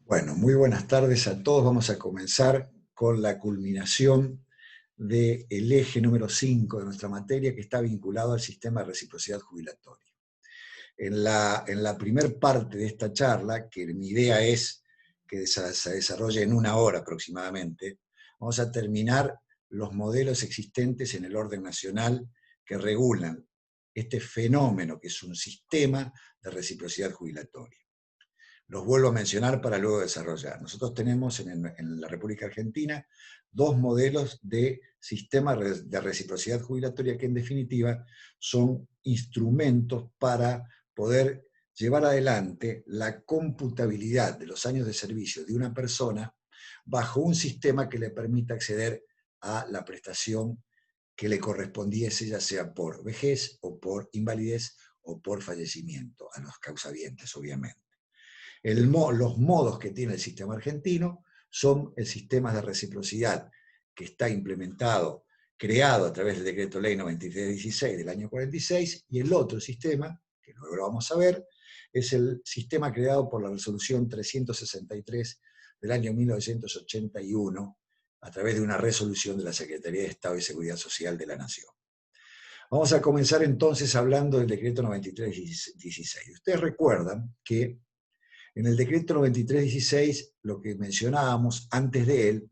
Bueno, muy buenas tardes a todos. Vamos a comenzar con la culminación del eje número 5 de nuestra materia, que está vinculado al sistema de reciprocidad jubilatoria. En la primer parte de esta charla, que mi idea es que se desarrolle en una hora aproximadamente, vamos a terminar los modelos existentes en el orden nacional que regulan este fenómeno, que es un sistema de reciprocidad jubilatoria. Los vuelvo a mencionar para luego desarrollar. Nosotros tenemos en la República Argentina dos modelos de sistema de reciprocidad jubilatoria que en definitiva son instrumentos para poder llevar adelante la computabilidad de los años de servicio de una persona bajo un sistema que le permita acceder a la prestación que le correspondiese, ya sea por vejez o por invalidez o por fallecimiento, a los causavientes, obviamente. Los modos que tiene el sistema argentino son el sistema de reciprocidad que está implementado, creado a través del decreto ley 9316 del año 46, y el otro sistema, que luego lo vamos a ver, es el sistema creado por la resolución 363 del año 1981 a través de una resolución de la Secretaría de Estado y Seguridad Social de la Nación. Vamos a comenzar entonces hablando del decreto 9316. Ustedes recuerdan que en el decreto 9316, lo que mencionábamos antes de él,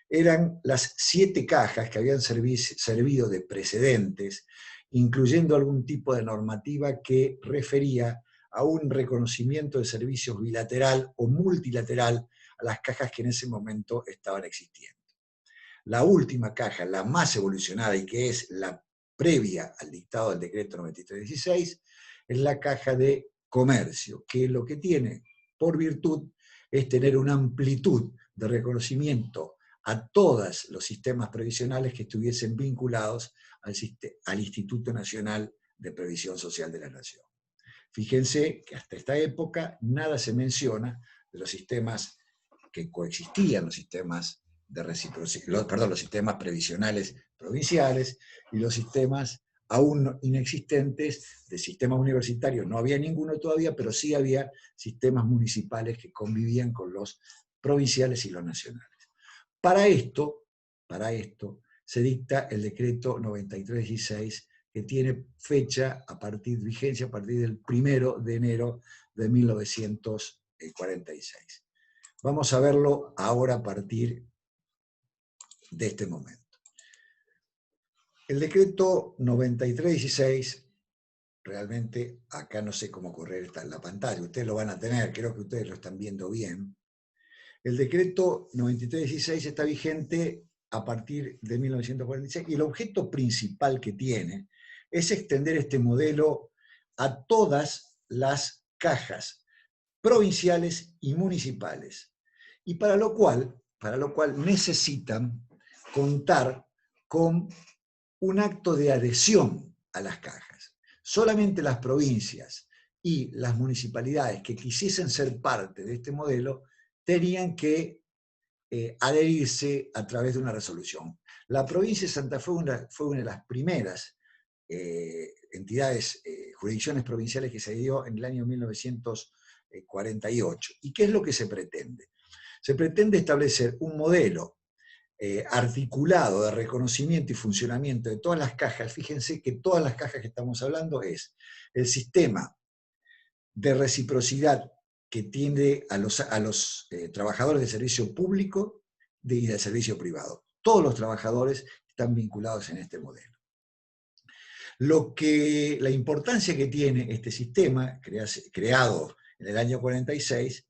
eran las 7 cajas que habían servido de precedentes, incluyendo algún tipo de normativa que refería a un reconocimiento de servicios bilateral o multilateral a las cajas que en ese momento estaban existiendo. La última caja, la más evolucionada y que es la previa al dictado del decreto 9316, es la caja de comercio, que lo que tiene por virtud es tener una amplitud de reconocimiento a todos los sistemas previsionales que estuviesen vinculados al Instituto Nacional de Previsión Social de la Nación. Fíjense que hasta esta época nada se menciona de los sistemas que coexistían, los sistemas de reciprocidad, perdón, los sistemas previsionales provinciales y los sistemas aún inexistentes de sistemas universitarios. No había ninguno todavía, pero sí había sistemas municipales que convivían con los provinciales y los nacionales. Para esto se dicta el decreto 9316, que tiene fecha vigencia a partir del 1 de enero de 1946. Vamos a verlo ahora a partir de este momento. El decreto 9316, realmente acá no sé cómo correr está en la pantalla, ustedes lo van a tener, creo que ustedes lo están viendo bien. El decreto 9316 está vigente a partir de 1946 y el objeto principal que tiene es extender este modelo a todas las cajas provinciales y municipales, y para lo cual necesitan contar con un acto de adhesión a las cajas. Solamente las provincias y las municipalidades que quisiesen ser parte de este modelo tenían que adherirse a través de una resolución. La provincia de Santa Fe fue una de las primeras entidades, jurisdicciones provinciales que se adhirió en el año 1948. ¿Y qué es lo que se pretende? Se pretende establecer un modelo articulado de reconocimiento y funcionamiento de todas las cajas. Fíjense que todas las cajas que estamos hablando es el sistema de reciprocidad que tiende a los trabajadores de servicio público y de servicio privado. Todos los trabajadores están vinculados en este modelo. La importancia que tiene este sistema, creado en el año 46,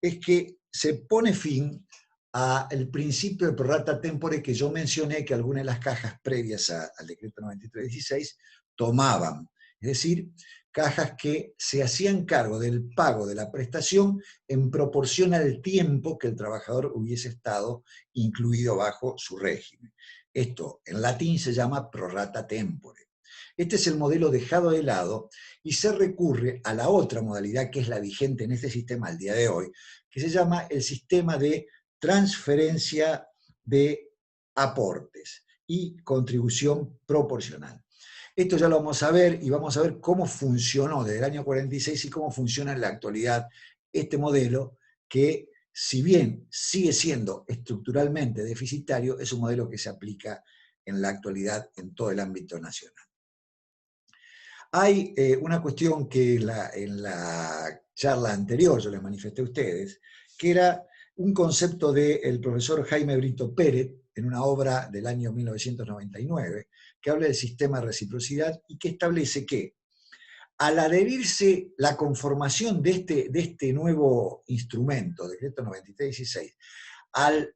es que se pone fin al principio de prorata tempore que yo mencioné que algunas de las cajas previas al decreto 9316 tomaban. Es decir, cajas que se hacían cargo del pago de la prestación en proporción al tiempo que el trabajador hubiese estado incluido bajo su régimen. Esto en latín se llama prorata tempore. Este es el modelo dejado de lado y se recurre a la otra modalidad que es la vigente en este sistema al día de hoy, que se llama el sistema de transferencia de aportes y contribución proporcional. Esto ya lo vamos a ver y vamos a ver cómo funcionó desde el año 46 y cómo funciona en la actualidad este modelo que si bien sigue siendo estructuralmente deficitario, es un modelo que se aplica en la actualidad en todo el ámbito nacional. Hay una cuestión que en la charla anterior yo les manifesté a ustedes, que era un concepto del profesor Jaime Brito Pérez, en una obra del año 1999, que habla del sistema de reciprocidad y que establece que al adherirse la conformación de este nuevo instrumento, decreto 9316, al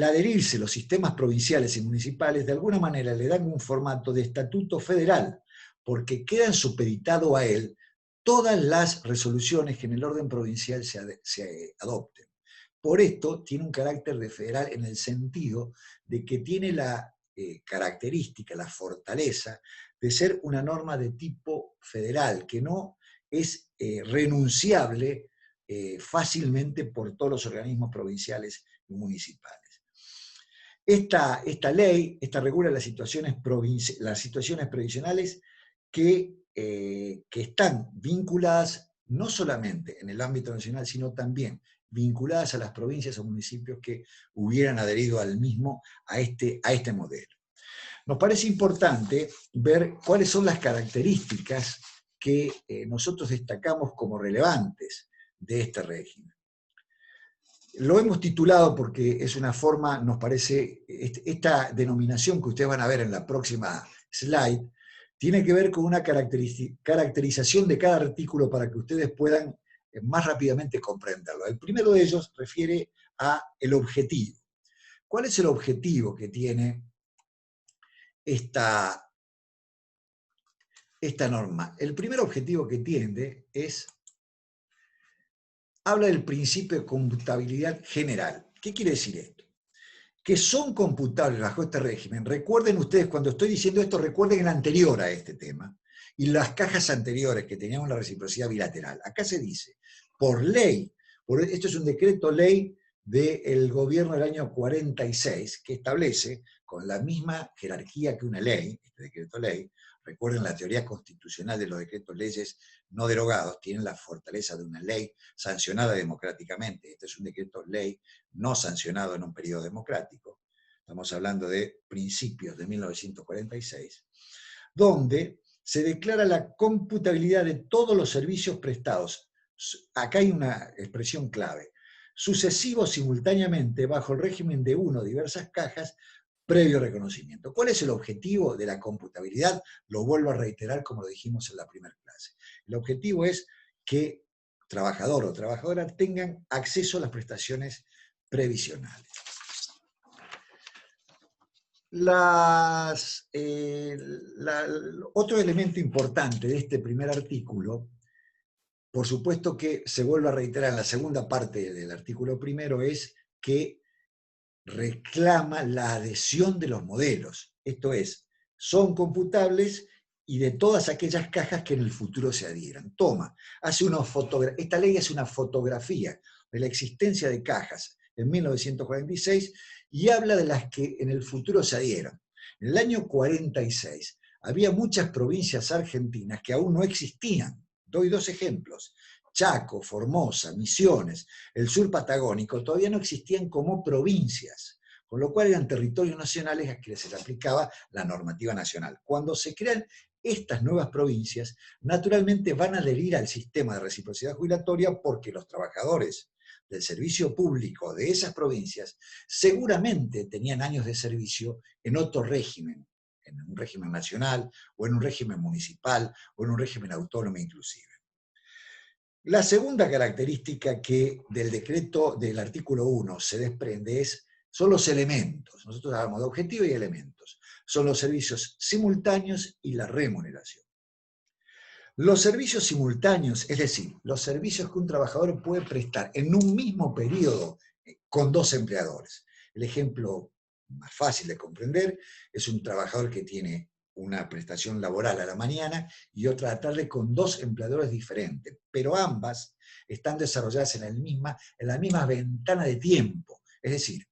adherirse los sistemas provinciales y municipales, de alguna manera le dan un formato de estatuto federal, porque quedan supeditado a él todas las resoluciones que en el orden provincial se adopten. Por esto tiene un carácter de federal en el sentido de que tiene la característica, la fortaleza de ser una norma de tipo federal, que no es renunciable fácilmente por todos los organismos provinciales y municipales. Esta ley regula las situaciones previsionales que están vinculadas no solamente en el ámbito nacional, sino también vinculadas a las provincias o municipios que hubieran adherido al mismo, a este modelo. Nos parece importante ver cuáles son las características que nosotros destacamos como relevantes de este régimen. Lo hemos titulado porque es una forma, nos parece, esta denominación que ustedes van a ver en la próxima slide, tiene que ver con una caracterización de cada artículo para que ustedes puedan más rápidamente comprenderlo. El primero de ellos refiere a el objetivo. ¿Cuál es el objetivo que tiene esta norma? El primer objetivo que tiene habla del principio de computabilidad general. ¿Qué quiere decir esto? Que son computables bajo este régimen. Recuerden ustedes, cuando estoy diciendo esto, recuerden el anterior a este tema y las cajas anteriores que teníamos la reciprocidad bilateral. Acá se dice, por ley, esto es un decreto ley del gobierno del año 46, que establece, con la misma jerarquía que una ley, este decreto ley, recuerden la teoría constitucional de los decretos leyes no derogados, tienen la fortaleza de una ley sancionada democráticamente. Este es un decreto ley no sancionado en un periodo democrático. Estamos hablando de principios de 1946, donde se declara la computabilidad de todos los servicios prestados. Acá hay una expresión clave. Sucesivos simultáneamente bajo el régimen de uno de diversas cajas previo reconocimiento. ¿Cuál es el objetivo de la computabilidad? Lo vuelvo a reiterar como lo dijimos en la primera clase. El objetivo es que trabajador o trabajadora tengan acceso a las prestaciones previsionales. Otro elemento importante de este primer artículo, por supuesto que se vuelve a reiterar en la segunda parte del artículo primero, es que reclama la adhesión de los modelos. Esto es, son computables y de todas aquellas cajas que en el futuro se adhieran. Esta ley hace una fotografía de la existencia de cajas en 1946 y habla de las que en el futuro se adhieran. En el año 46 había muchas provincias argentinas que aún no existían. Doy dos ejemplos. Chaco, Formosa, Misiones, el sur patagónico, todavía no existían como provincias, con lo cual eran territorios nacionales a que se les aplicaba la normativa nacional. Cuando se crean estas nuevas provincias, naturalmente van a adherir al sistema de reciprocidad jubilatoria porque los trabajadores del servicio público de esas provincias seguramente tenían años de servicio en otro régimen, en un régimen nacional o en un régimen municipal o en un régimen autónomo inclusive. La segunda característica que del decreto del artículo 1 se desprende son los elementos. Nosotros hablamos de objetivos y elementos. Son los servicios simultáneos y la remuneración. Los servicios simultáneos, es decir, los servicios que un trabajador puede prestar en un mismo periodo con dos empleadores. El ejemplo más fácil de comprender es un trabajador que tiene una prestación laboral a la mañana y otra a la tarde con dos empleadores diferentes, pero ambas están desarrolladas en la misma ventana de tiempo. Es decir,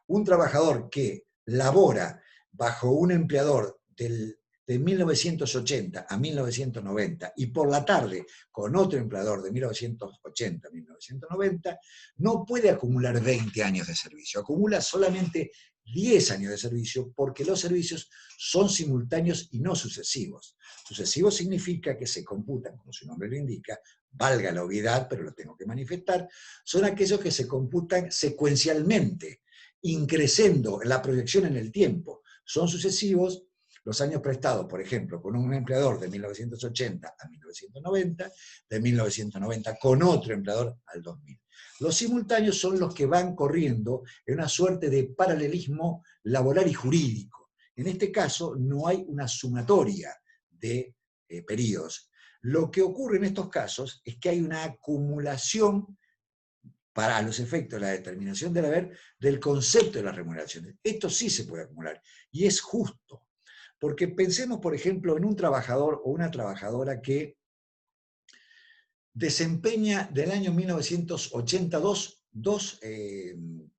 un trabajador que labora bajo un empleador del de 1980 a 1990 y por la tarde con otro empleador de 1980 a 1990, no puede acumular 20 años de servicio, acumula solamente 10 años de servicio porque los servicios son simultáneos y no sucesivos. Sucesivos significa que se computan, como su nombre lo indica, valga la obviedad, pero lo tengo que manifestar, son aquellos que se computan secuencialmente, increciendo la proyección en el tiempo. Son sucesivos los años prestados, por ejemplo, con un empleador de 1980 a 1990, de 1990 con otro empleador al 2000. Los simultáneos son los que van corriendo en una suerte de paralelismo laboral y jurídico. En este caso no hay una sumatoria de periodos. Lo que ocurre en estos casos es que hay una acumulación para los efectos de la determinación del haber del concepto de las remuneraciones. Esto sí se puede acumular y es justo. Porque pensemos, por ejemplo, en un trabajador o una trabajadora que desempeña del año 1982 dos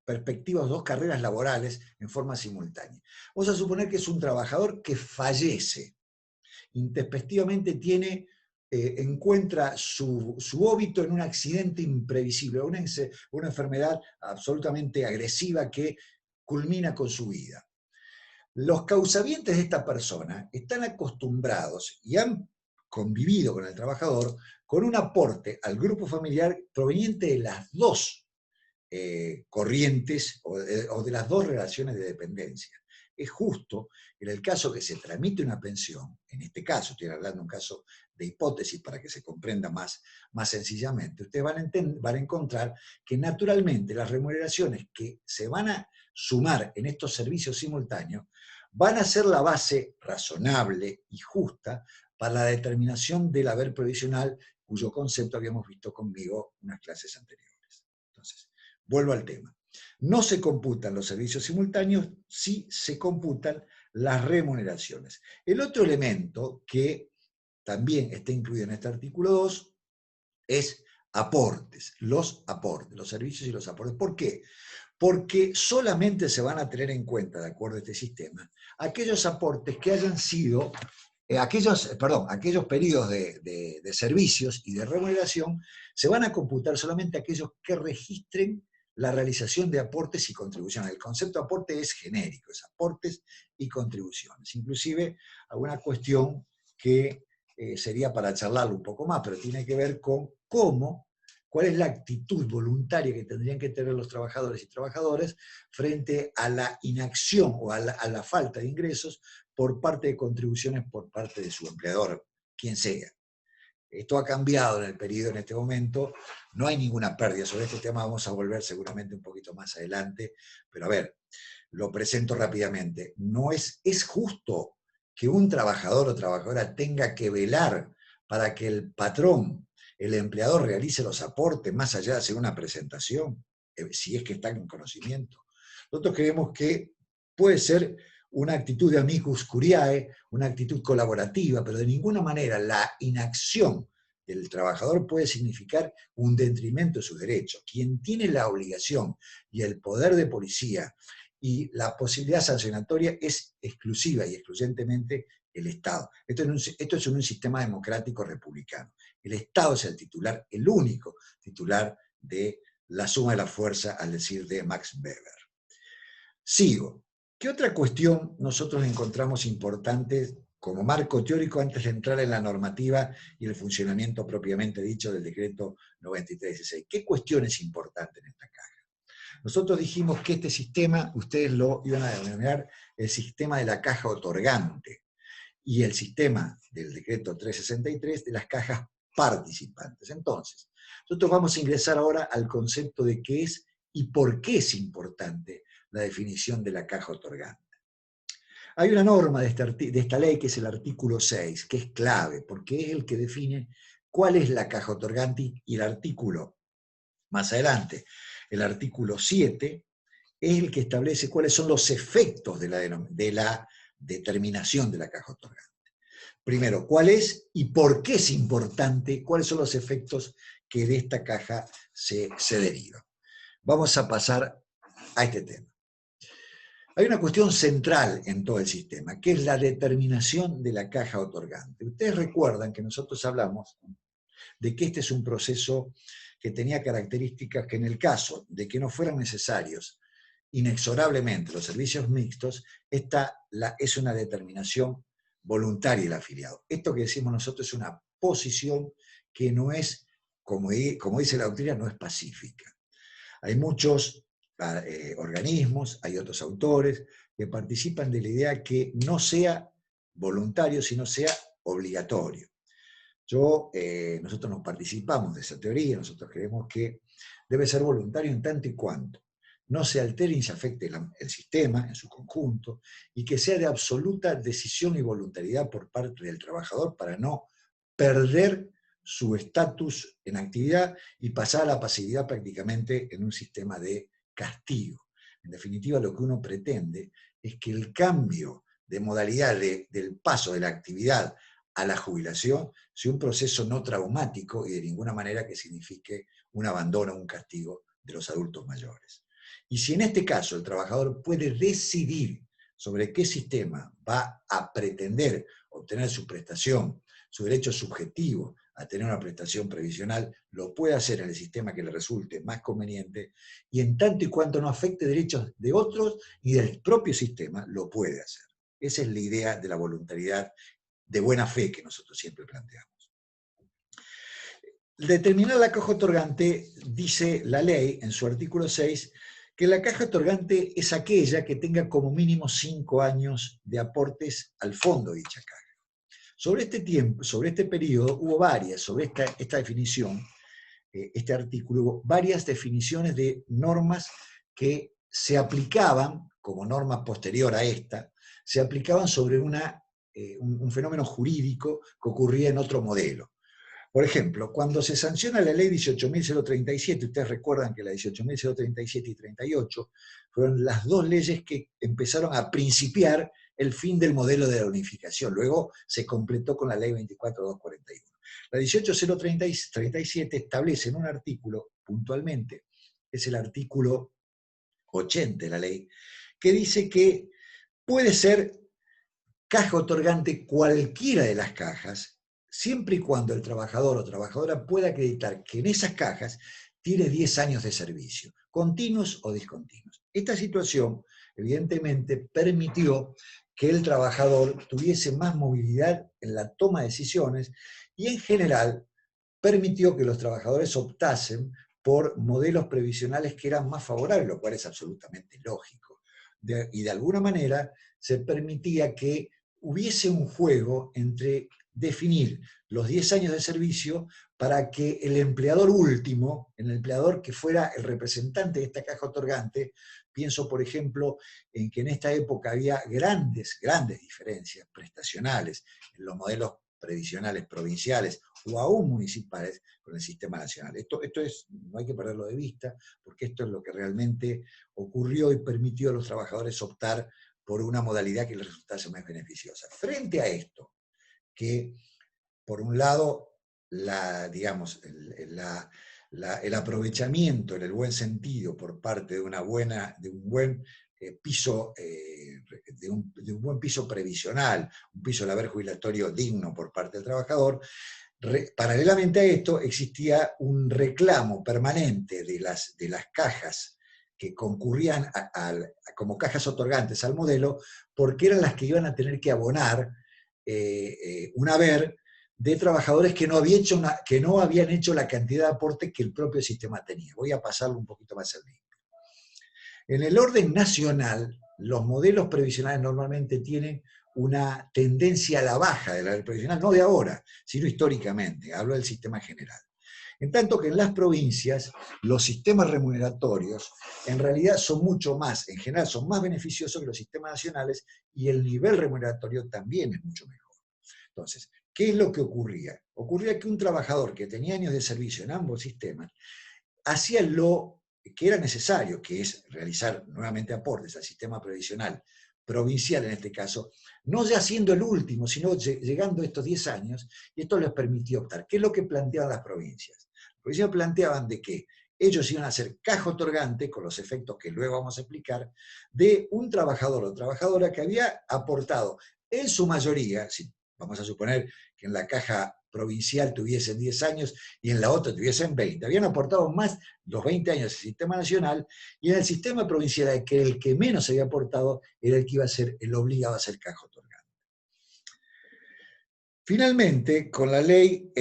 perspectivas, dos carreras laborales en forma simultánea. Vamos a suponer que es un trabajador que fallece, intempestivamente encuentra su óbito en un accidente imprevisible, una enfermedad absolutamente agresiva que culmina con su vida. Los causavientes de esta persona están acostumbrados y han convivido con el trabajador con un aporte al grupo familiar proveniente de las dos corrientes o de las dos relaciones de dependencia. Es justo en el caso que se tramite una pensión, en este caso, estoy hablando de un caso de hipótesis para que se comprenda más sencillamente, ustedes van a encontrar que naturalmente las remuneraciones que se van a sumar en estos servicios simultáneos van a ser la base razonable y justa para la determinación del haber provisional, cuyo concepto habíamos visto conmigo en unas clases anteriores. Entonces, vuelvo al tema. No se computan los servicios simultáneos, sí se computan las remuneraciones. El otro elemento que también está incluido en este artículo 2 es aportes, los servicios y los aportes. ¿Por qué? Porque solamente se van a tener en cuenta, de acuerdo a este sistema, aquellos aportes que hayan sido, aquellos periodos de servicios y de remuneración, se van a computar solamente aquellos que registren la realización de aportes y contribuciones. El concepto de aporte es genérico, es aportes y contribuciones. Inclusive alguna cuestión que sería para charlarlo un poco más, pero tiene que ver con cuál es la actitud voluntaria que tendrían que tener los trabajadores y trabajadoras frente a la inacción o a la falta de ingresos por parte de contribuciones por parte de su empleador, quien sea. Esto ha cambiado en el periodo, en este momento, no hay ninguna pérdida. Sobre este tema vamos a volver seguramente un poquito más adelante, pero a ver, lo presento rápidamente. Es justo que un trabajador o trabajadora tenga que velar para que el patrón, el empleador, realice los aportes más allá de hacer una presentación, si es que está en conocimiento. Nosotros creemos que puede ser una actitud de amicus curiae, una actitud colaborativa, pero de ninguna manera la inacción del trabajador puede significar un detrimento de sus derechos. Quien tiene la obligación y el poder de policía y la posibilidad sancionatoria es exclusiva y excluyentemente el Estado. Esto es un sistema democrático republicano. El Estado es el titular, el único titular de la suma de la fuerza, al decir de Max Weber. Sigo. ¿Qué otra cuestión nosotros encontramos importante como marco teórico antes de entrar en la normativa y el funcionamiento propiamente dicho del decreto 9316? ¿Qué cuestión es importante en esta caja? Nosotros dijimos que este sistema, ustedes lo iban a denominar el sistema de la caja otorgante y el sistema del decreto 363 de las cajas participantes. Entonces, nosotros vamos a ingresar ahora al concepto de qué es y por qué es importante la definición de la caja otorgante. Hay una norma de esta ley que es el artículo 6, que es clave, porque es el que define cuál es la caja otorgante, y el artículo, más adelante, el artículo 7, es el que establece cuáles son los efectos de la determinación de la caja otorgante. Primero, ¿cuál es y por qué es importante? ¿Cuáles son los efectos que de esta caja se derivan? Vamos a pasar a este tema. Hay una cuestión central en todo el sistema, que es la determinación de la caja otorgante. Ustedes recuerdan que nosotros hablamos de que este es un proceso que tenía características que en el caso de que no fueran necesarios inexorablemente los servicios mixtos, esta es una determinación voluntaria del afiliado. Esto que decimos nosotros es una posición que no es, como dice la doctrina, no es pacífica. Hay muchos organismos, hay otros autores que participan de la idea que no sea voluntario, sino sea obligatorio. Nosotros no participamos de esa teoría, nosotros creemos que debe ser voluntario en tanto y cuanto no se altere ni se afecte el sistema en su conjunto, y que sea de absoluta decisión y voluntariedad por parte del trabajador para no perder su estatus en actividad y pasar a la pasividad prácticamente en un sistema de castigo. En definitiva, lo que uno pretende es que el cambio de modalidad del paso de la actividad a la jubilación sea un proceso no traumático y de ninguna manera que signifique un abandono o un castigo de los adultos mayores. Y si en este caso el trabajador puede decidir sobre qué sistema va a pretender obtener su prestación, su derecho subjetivo a tener una prestación previsional, lo puede hacer en el sistema que le resulte más conveniente, y en tanto y cuanto no afecte derechos de otros y del propio sistema, lo puede hacer. Esa es la idea de la voluntariedad de buena fe que nosotros siempre planteamos. Determinar la caja otorgante, dice la ley en su artículo 6, que la caja otorgante es aquella que tenga como mínimo 5 años de aportes al fondo de dicha caja. Sobre este tiempo, sobre este periodo, hubo varias, sobre esta definición, este artículo, hubo varias definiciones de normas que se aplicaban, como norma posterior a esta, se aplicaban sobre un fenómeno jurídico que ocurría en otro modelo. Por ejemplo, cuando se sanciona la ley 18.037, ustedes recuerdan que la 18.037 y 38 fueron las dos leyes que empezaron a principiar el fin del modelo de la unificación. Luego se completó con la ley 24.241. La 18.037 establece en un artículo, puntualmente, es el artículo 80 de la ley, que dice que puede ser caja otorgante cualquiera de las cajas, siempre y cuando el trabajador o trabajadora pueda acreditar que en esas cajas tiene 10 años de servicio, continuos o discontinuos. Esta situación, evidentemente, permitió que el trabajador tuviese más movilidad en la toma de decisiones y, en general, permitió que los trabajadores optasen por modelos previsionales que eran más favorables, lo cual es absolutamente lógico. Y de alguna manera se permitía que hubiese un juego entre definir los 10 años de servicio para que el empleador último, el empleador que fuera el representante de esta caja otorgante, pienso por ejemplo en que en esta época había grandes diferencias prestacionales en los modelos previsionales provinciales o aún municipales con el sistema nacional. Esto no hay que perderlo de vista, porque esto es lo que realmente ocurrió y permitió a los trabajadores optar por una modalidad que les resultase más beneficiosa. Frente a esto, que por un lado, el aprovechamiento en el buen sentido por parte de un buen piso, de un buen piso previsional, un piso del haber jubilatorio digno por parte del trabajador, paralelamente a esto existía un reclamo permanente de las cajas que concurrían como cajas otorgantes al modelo, porque eran las que iban a tener que abonar un haber de trabajadores que no habían hecho la cantidad de aporte que el propio sistema tenía. Voy a pasarlo un poquito más al limpio. En el orden nacional, los modelos previsionales normalmente tienen una tendencia a la baja del haber previsional, no de ahora, sino históricamente, hablo del sistema general. En tanto que en las provincias, los sistemas remuneratorios en realidad son mucho más, en general son más beneficiosos que los sistemas nacionales, y el nivel remuneratorio también es mucho mejor. Entonces, ¿qué es lo que ocurría? Ocurría que un trabajador que tenía años de servicio en ambos sistemas hacía lo que era necesario, que es realizar nuevamente aportes al sistema previsional provincial en este caso, no ya siendo el último, sino llegando a estos 10 años, y esto les permitió optar. ¿Qué es lo que planteaban las provincias? Las provincias planteaban de que ellos iban a ser caja otorgante, con los efectos que luego vamos a explicar, de un trabajador o trabajadora que había aportado en su mayoría, si vamos a suponer que en la caja provincial tuviesen 10 años y en la otra tuviesen 20, habían aportado más los 20 años al sistema nacional, y en el sistema provincial que el que menos había aportado era el que iba a ser el obligado a ser caja otorgante. Finalmente, con la ley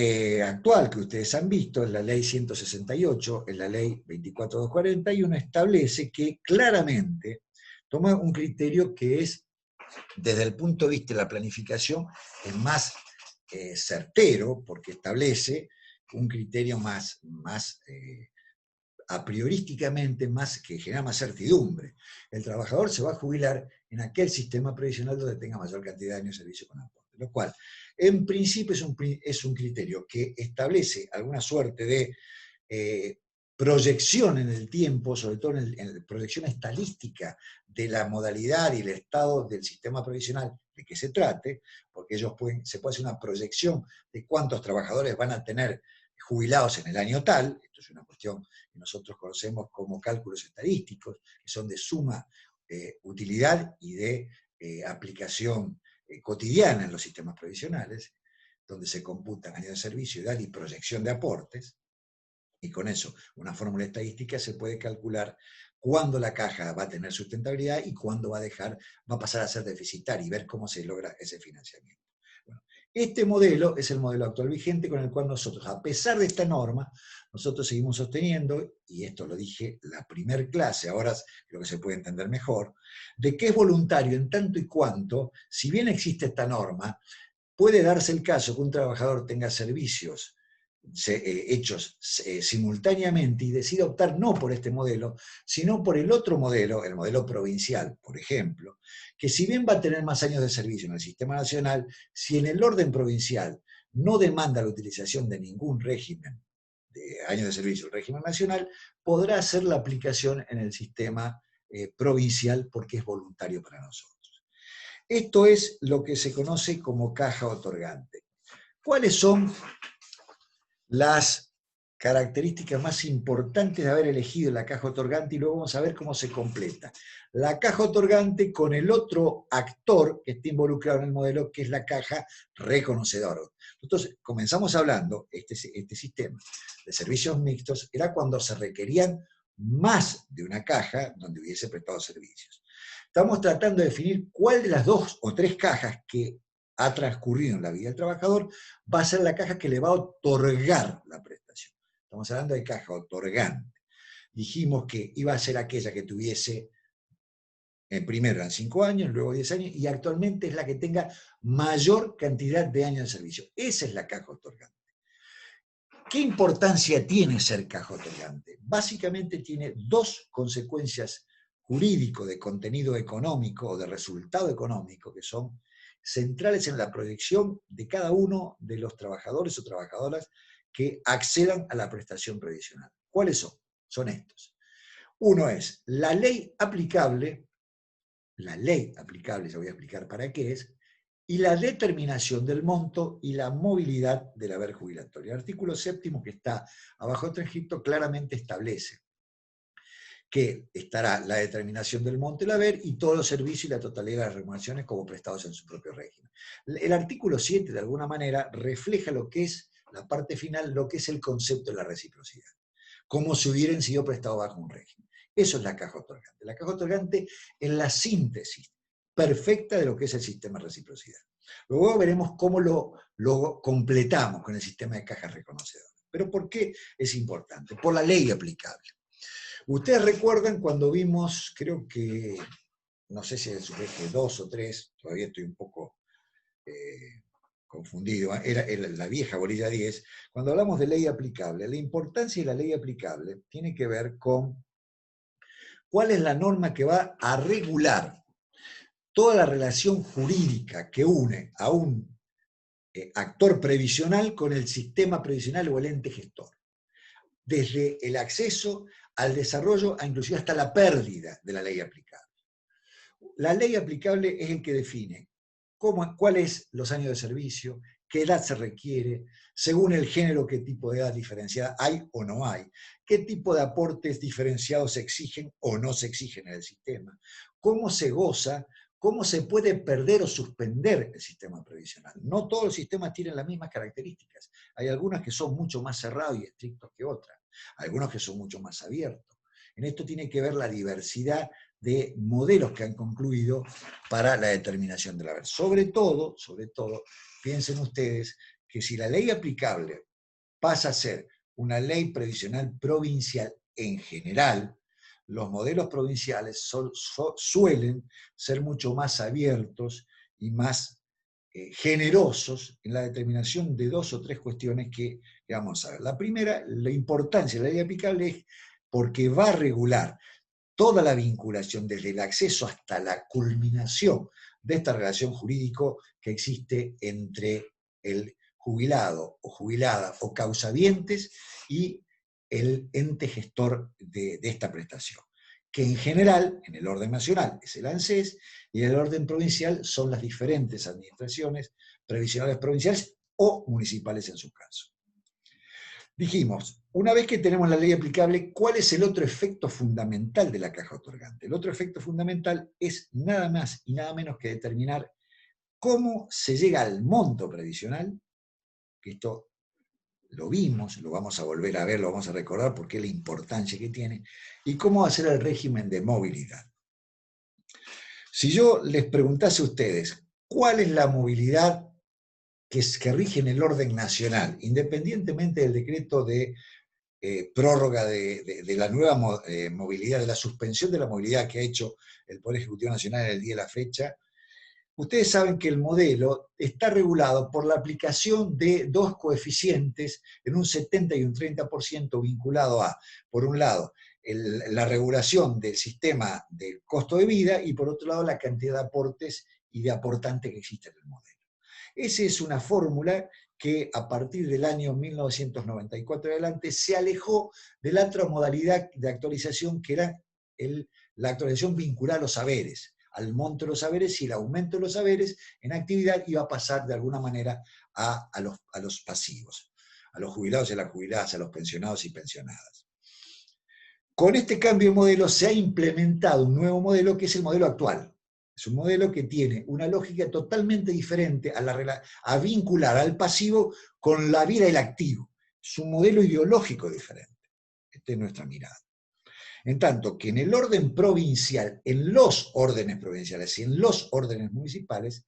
actual que ustedes han visto, es la ley 168, es la ley 24241, establece que claramente toma un criterio que es, desde el punto de vista de la planificación, es más certero, porque establece un criterio más a priorísticamente, más que genera más certidumbre. El trabajador se va a jubilar en aquel sistema previsional donde tenga mayor cantidad de años de servicio con aporte, lo cual en principio es un criterio que establece alguna suerte de proyección en el tiempo, sobre todo en la proyección estadística de la modalidad y el estado del sistema previsional de que se trate, porque se puede hacer una proyección de cuántos trabajadores van a tener jubilados en el año tal. Esto es una cuestión que nosotros conocemos como cálculos estadísticos, que son de suma utilidad y de aplicación cotidiana en los sistemas previsionales, donde se computan años de servicio, edad y proyección de aportes, y con eso, una fórmula estadística, se puede calcular cuándo la caja va a tener sustentabilidad y cuándo va a pasar a ser deficitaria, y ver cómo se logra ese financiamiento. Bueno, este modelo es el modelo actual vigente, con el cual nosotros, a pesar de esta norma, nosotros seguimos sosteniendo, y esto lo dije la primer clase, ahora creo que se puede entender mejor, de que es voluntario en tanto y cuanto, si bien existe esta norma, puede darse el caso que un trabajador tenga servicios hechos simultáneamente y decida optar no por este modelo, sino por el otro modelo, el modelo provincial, por ejemplo, que si bien va a tener más años de servicio en el sistema nacional, si en el orden provincial no demanda la utilización de ningún régimen de años de servicio, el régimen nacional, podrá hacer la aplicación en el sistema provincial, porque es voluntario para nosotros. Esto es lo que se conoce como caja otorgante. ¿Cuáles son las características más importantes de haber elegido la caja otorgante? Y luego vamos a ver cómo se completa la caja otorgante con el otro actor que está involucrado en el modelo, que es la caja reconocedora. Nosotros comenzamos hablando, este sistema de servicios mixtos era cuando se requerían más de una caja donde hubiese prestado servicios. Estamos tratando de definir cuál de las 2 o 3 cajas que ha transcurrido en la vida del trabajador va a ser la caja que le va a otorgar la prestación. Estamos hablando de caja otorgante. Dijimos que iba a ser aquella que tuviese, primero eran 5 años, luego 10 años, y actualmente es la que tenga mayor cantidad de años de servicio. Esa es la caja otorgante. ¿Qué importancia tiene ser caja otorgante? Básicamente tiene 2 consecuencias jurídicas de contenido económico o de resultado económico que son centrales en la proyección de cada uno de los trabajadores o trabajadoras que accedan a la prestación previsional. ¿Cuáles son? Son estos. Uno es la ley aplicable, ya voy a explicar para qué es, y la determinación del monto y la movilidad del haber jubilatorio. El artículo 7º, que está abajo de transcripto, claramente establece que estará la determinación del monto y el haber y todos los servicios y la totalidad de las remuneraciones como prestados en su propio régimen. El artículo 7, de alguna manera, refleja lo que es la parte final, lo que es el concepto de la reciprocidad, como si hubieran sido prestados bajo un régimen. Eso es la caja otorgante. La caja otorgante es la síntesis perfecta de lo que es el sistema de reciprocidad. Luego veremos cómo lo completamos con el sistema de cajas reconocedoras. ¿Pero por qué es importante? Por la ley aplicable. Ustedes recuerdan cuando vimos, creo que, no sé si es el sujeto 2 o 3, todavía estoy un poco confundido, era la vieja bolilla 10, cuando hablamos de ley aplicable. La importancia de la ley aplicable tiene que ver con cuál es la norma que va a regular toda la relación jurídica que une a un actor previsional con el sistema previsional o el ente gestor. Desde el acceso al desarrollo, a inclusive hasta la pérdida de la ley aplicable. La ley aplicable es el que define cuáles son los años de servicio, qué edad se requiere, según el género, qué tipo de edad diferenciada hay o no hay, qué tipo de aportes diferenciados se exigen o no se exigen en el sistema, cómo se goza, cómo se puede perder o suspender el sistema previsional. No todos los sistemas tienen las mismas características. Hay algunos que son mucho más cerrados y estrictos que otras, algunos que son mucho más abiertos. En esto tiene que ver la diversidad de modelos que han concluido para la determinación del haber. Sobre todo, piensen ustedes que si la ley aplicable pasa a ser una ley previsional provincial en general, los modelos provinciales suelen ser mucho más abiertos y más generosos en la determinación de dos o tres cuestiones que vamos a ver. La primera, la importancia de la ley aplicable es porque va a regular toda la vinculación, desde el acceso hasta la culminación de esta relación jurídico que existe entre el jubilado o jubilada o causavientes y el ente gestor de esta prestación, que en general, en el orden nacional, es el ANSES, y en el orden provincial son las diferentes administraciones previsionales provinciales o municipales en su caso. Dijimos, una vez que tenemos la ley aplicable, ¿cuál es el otro efecto fundamental de la caja otorgante? El otro efecto fundamental es nada más y nada menos que determinar cómo se llega al monto previsional, que esto lo vimos, lo vamos a volver a ver, lo vamos a recordar porque es la importancia que tiene, y cómo va a ser el régimen de movilidad. Si yo les preguntase a ustedes, ¿cuál es la movilidad que rige en el orden nacional, independientemente del decreto de prórroga de la nueva movilidad, de la suspensión de la movilidad que ha hecho el Poder Ejecutivo Nacional en el día de la fecha? Ustedes saben que el modelo está regulado por la aplicación de dos coeficientes en un 70 y un 30% vinculado a, por un lado, la regulación del sistema de costo de vida y por otro lado la cantidad de aportes y de aportantes que existe en el modelo. Esa es una fórmula que a partir del año 1994 adelante se alejó de la otra modalidad de actualización que era la actualización vinculada a los saberes, al monto de los saberes, y el aumento de los saberes en actividad iba a pasar de alguna manera a los pasivos, a los jubilados y a las jubiladas, a los pensionados y pensionadas. Con este cambio de modelo se ha implementado un nuevo modelo que es el modelo actual. Es un modelo que tiene una lógica totalmente diferente a vincular al pasivo con la vida del activo. Es un modelo ideológico diferente. Esta es nuestra mirada. En tanto que en el orden provincial, en los órdenes provinciales y en los órdenes municipales,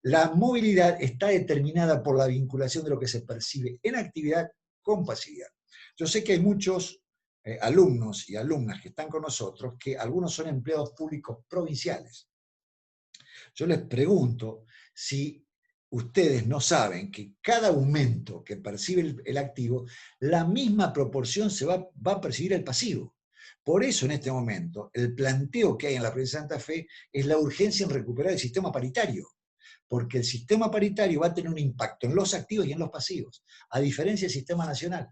la movilidad está determinada por la vinculación de lo que se percibe en actividad con pasividad. Yo sé que hay muchos alumnos y alumnas que están con nosotros que algunos son empleados públicos provinciales. Yo les pregunto si ustedes no saben que cada aumento que percibe el activo, la misma proporción se va a percibir el pasivo. Por eso, en este momento, el planteo que hay en la provincia de Santa Fe es la urgencia en recuperar el sistema paritario, porque el sistema paritario va a tener un impacto en los activos y en los pasivos, a diferencia del sistema nacional,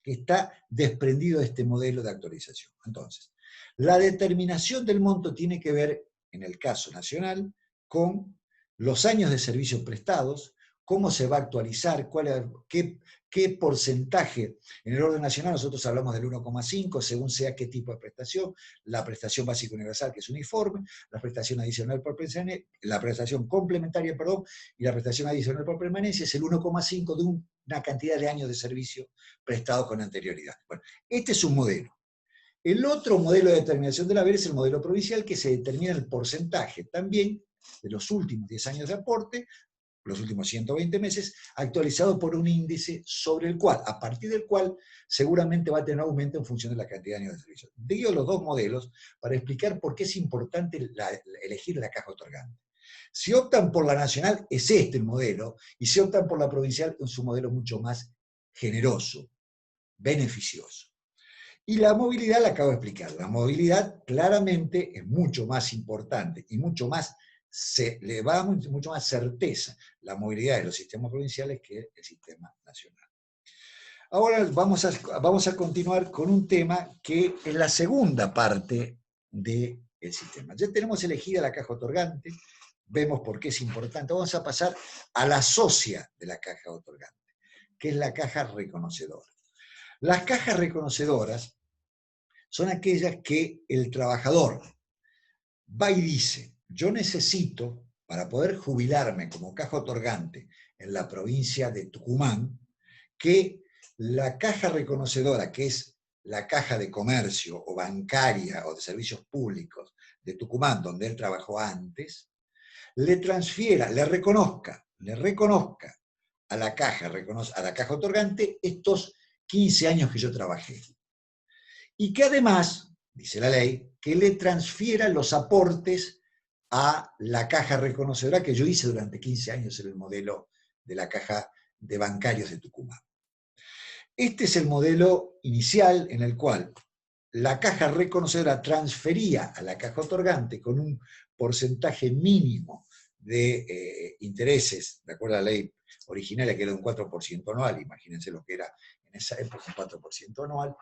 que está desprendido de este modelo de actualización. Entonces, la determinación del monto tiene que ver, en el caso nacional, con los años de servicios prestados, cómo se va a actualizar, qué porcentaje. En el orden nacional nosotros hablamos del 1,5 según sea qué tipo de prestación, la prestación básica universal, que es uniforme, la prestación adicional por permanencia, la prestación complementaria, perdón, y la prestación adicional por permanencia es el 1,5 de una cantidad de años de servicio prestados con anterioridad. Bueno, este es un modelo. El otro modelo de determinación del haber es el modelo provincial, que se determina el porcentaje también de los últimos 10 años de aporte, los últimos 120 meses, actualizado por un índice sobre el cual, a partir del cual, seguramente va a tener aumento en función de la cantidad de años de servicio. Digo los dos modelos para explicar por qué es importante elegir la caja otorgante. Si optan por la nacional, es este el modelo, y si optan por la provincial, es un modelo mucho más generoso, beneficioso. Y la movilidad la acabo de explicar. La movilidad claramente es mucho más importante y mucho más le va mucho más certeza la movilidad de los sistemas provinciales que el sistema nacional. Ahora vamos a continuar con un tema que es la segunda parte del sistema. Ya tenemos elegida la caja otorgante, vemos por qué es importante. Vamos a pasar a la socia de la caja otorgante, que es la caja reconocedora. Las cajas reconocedoras son aquellas que el trabajador va y dice, yo necesito, para poder jubilarme como caja otorgante en la provincia de Tucumán, que la caja reconocedora, que es la caja de comercio o bancaria o de servicios públicos de Tucumán, donde él trabajó antes, le transfiera, le reconozca a la caja otorgante estos 15 años que yo trabajé. Y que además, dice la ley, que le transfiera los aportes a la caja reconocedora que yo hice durante 15 años en el modelo de la caja de bancarios de Tucumán. Este es el modelo inicial en el cual la caja reconocedora transfería a la caja otorgante con un porcentaje mínimo de intereses, de acuerdo a la ley originaria, que era un 4% anual, imagínense lo que era en esa época un 4% anual,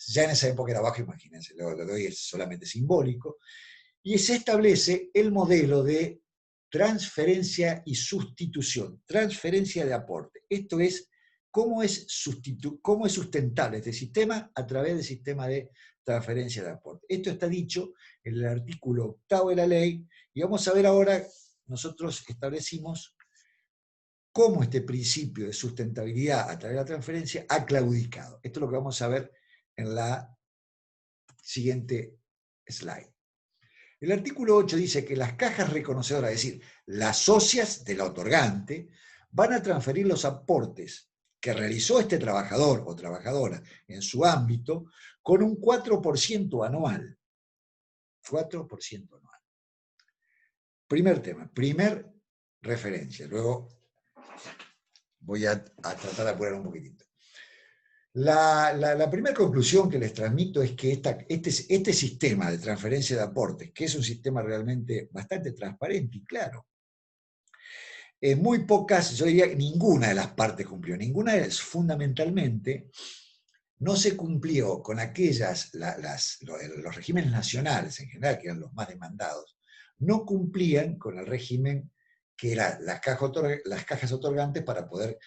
ya en esa época era bajo, imagínense, lo de hoy es solamente simbólico, y se establece el modelo de transferencia y sustitución, transferencia de aporte. Esto es cómo es sustentable este sistema a través del sistema de transferencia de aporte. Esto está dicho en el artículo 8º de la ley, y vamos a ver ahora, nosotros establecimos cómo este principio de sustentabilidad a través de la transferencia ha claudicado. Esto es lo que vamos a ver en la siguiente slide. El artículo 8 dice que las cajas reconocedoras, es decir, las socias de la otorgante, van a transferir los aportes que realizó este trabajador o trabajadora en su ámbito con un 4% anual. 4% anual. Primer tema, primer referencia. Luego voy a tratar de apurar un poquitito. La primera conclusión que les transmito es que este sistema de transferencia de aportes, que es un sistema realmente bastante transparente y claro, muy pocas, yo diría que ninguna de las partes cumplió, ninguna de ellas fundamentalmente no se cumplió con aquellas, los regímenes nacionales en general, que eran los más demandados, no cumplían con el régimen que eran las cajas otorgantes para poder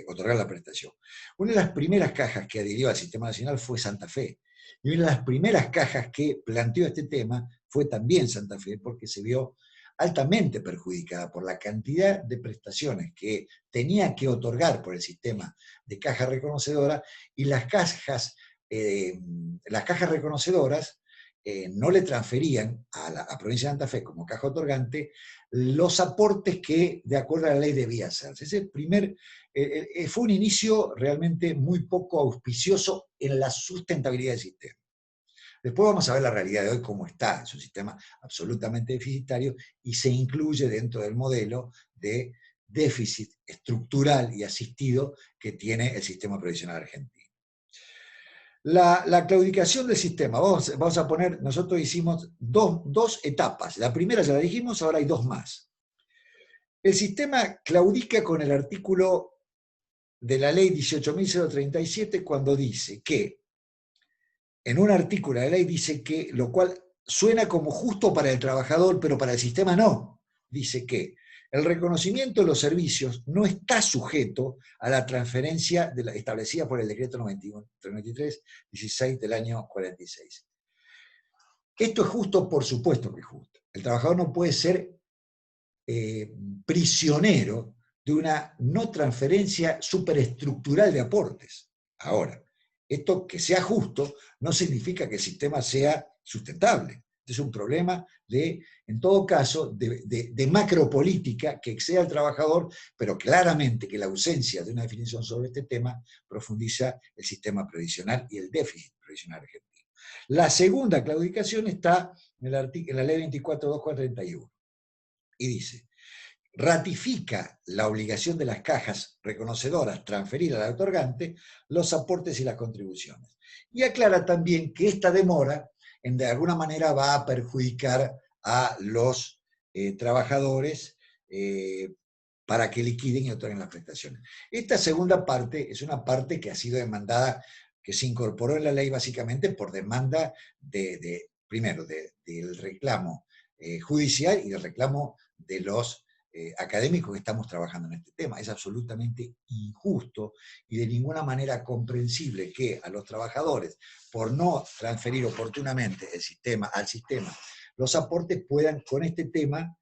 otorgar la prestación. Una de las primeras cajas que adhirió al sistema nacional fue Santa Fe, y una de las primeras cajas que planteó este tema fue también Santa Fe, porque se vio altamente perjudicada por la cantidad de prestaciones que tenía que otorgar por el sistema de caja reconocedora, y las cajas reconocedoras no le transferían a la provincia de Santa Fe como caja otorgante los aportes que de acuerdo a la ley debía hacerse. Fue un inicio realmente muy poco auspicioso en la sustentabilidad del sistema. Después vamos a ver la realidad de hoy, cómo está. Es un sistema absolutamente deficitario y se incluye dentro del modelo de déficit estructural y asistido que tiene el sistema previsional argentino. La claudicación del sistema, vamos a poner, nosotros hicimos dos etapas. La primera ya la dijimos, ahora hay dos más. El sistema claudica con el artículo de la ley 18.037 cuando dice que, en un artículo de la ley dice que, lo cual suena como justo para el trabajador, pero para el sistema no. Dice que el reconocimiento de los servicios no está sujeto a la transferencia establecida por el decreto 93/16 del año 46. Esto es justo, por supuesto que es justo. El trabajador no puede ser prisionero de una no transferencia superestructural de aportes. Ahora, esto que sea justo no significa que el sistema sea sustentable. Es un problema en todo caso, de macropolítica que exceda al trabajador, pero claramente que la ausencia de una definición sobre este tema profundiza el sistema previsional y el déficit previsional argentino. La segunda claudicación está en la ley 24.2.431 y dice: ratifica la obligación de las cajas reconocedoras transferir al otorgante los aportes y las contribuciones. Y aclara también que esta demora de alguna manera va a perjudicar a los trabajadores para que liquiden y otorguen las prestaciones. Esta segunda parte es una parte que ha sido demandada, que se incorporó en la ley básicamente por demanda primero del reclamo judicial y de reclamo de los académicos que estamos trabajando en este tema. Es absolutamente injusto y de ninguna manera comprensible que a los trabajadores, por no transferir oportunamente al sistema los aportes, puedan con este tema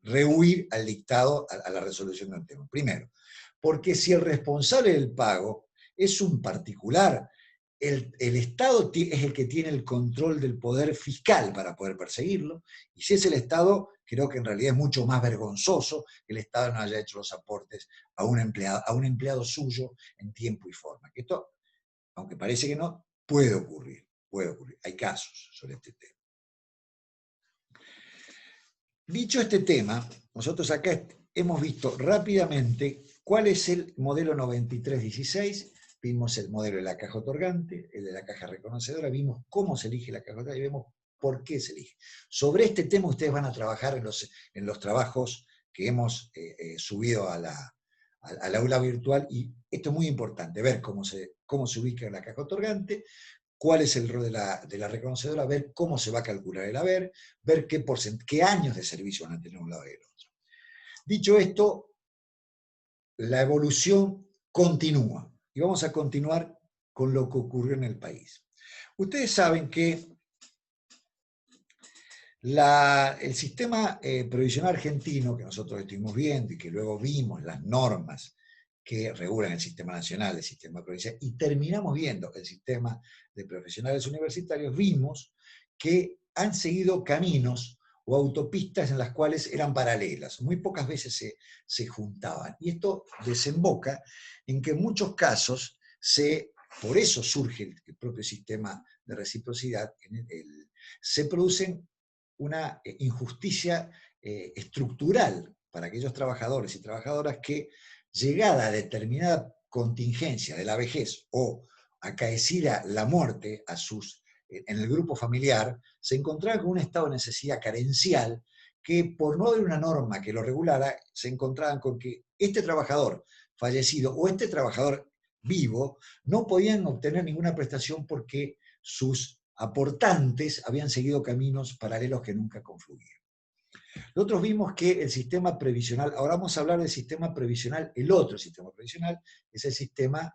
rehuir al dictado, a la resolución del tema. Primero, porque si el responsable del pago es un particular, el Estado es el que tiene el control del poder fiscal para poder perseguirlo, y si es el Estado, creo que en realidad es mucho más vergonzoso que el Estado no haya hecho los aportes a un empleado suyo en tiempo y forma. Que esto, aunque parece que no, puede ocurrir, hay casos sobre este tema. Dicho este tema, nosotros acá hemos visto rápidamente cuál es el modelo 9316, vimos el modelo de la caja otorgante, el de la caja reconocedora, vimos cómo se elige la caja otorgante y vemos por qué se elige. Sobre este tema ustedes van a trabajar en los trabajos que hemos subido al aula virtual, y esto es muy importante, ver cómo se ubica la caja otorgante, cuál es el rol de la reconocedora, ver cómo se va a calcular el haber, ver qué años de servicio van a tener un lado y el otro. Dicho esto, la evolución continúa, y vamos a continuar con lo que ocurrió en el país. Ustedes saben que el sistema previsional argentino, que nosotros estuvimos viendo y que luego vimos las normas que regulan el sistema nacional, el sistema provincial, y terminamos viendo el sistema de profesionales universitarios, vimos que han seguido caminos o autopistas en las cuales eran paralelas, muy pocas veces se juntaban. Y esto desemboca en que en muchos casos, por eso surge el propio sistema de reciprocidad, se producen una injusticia estructural para aquellos trabajadores y trabajadoras que, llegada a determinada contingencia de la vejez o acaecida la muerte en el grupo familiar, se encontraban con un estado de necesidad carencial que, por no haber una norma que lo regulara, se encontraban con que este trabajador fallecido o este trabajador vivo no podían obtener ninguna prestación porque sus aportantes habían seguido caminos paralelos que nunca confluían. Nosotros vimos que el sistema previsional, ahora vamos a hablar del sistema previsional, el otro sistema previsional es el sistema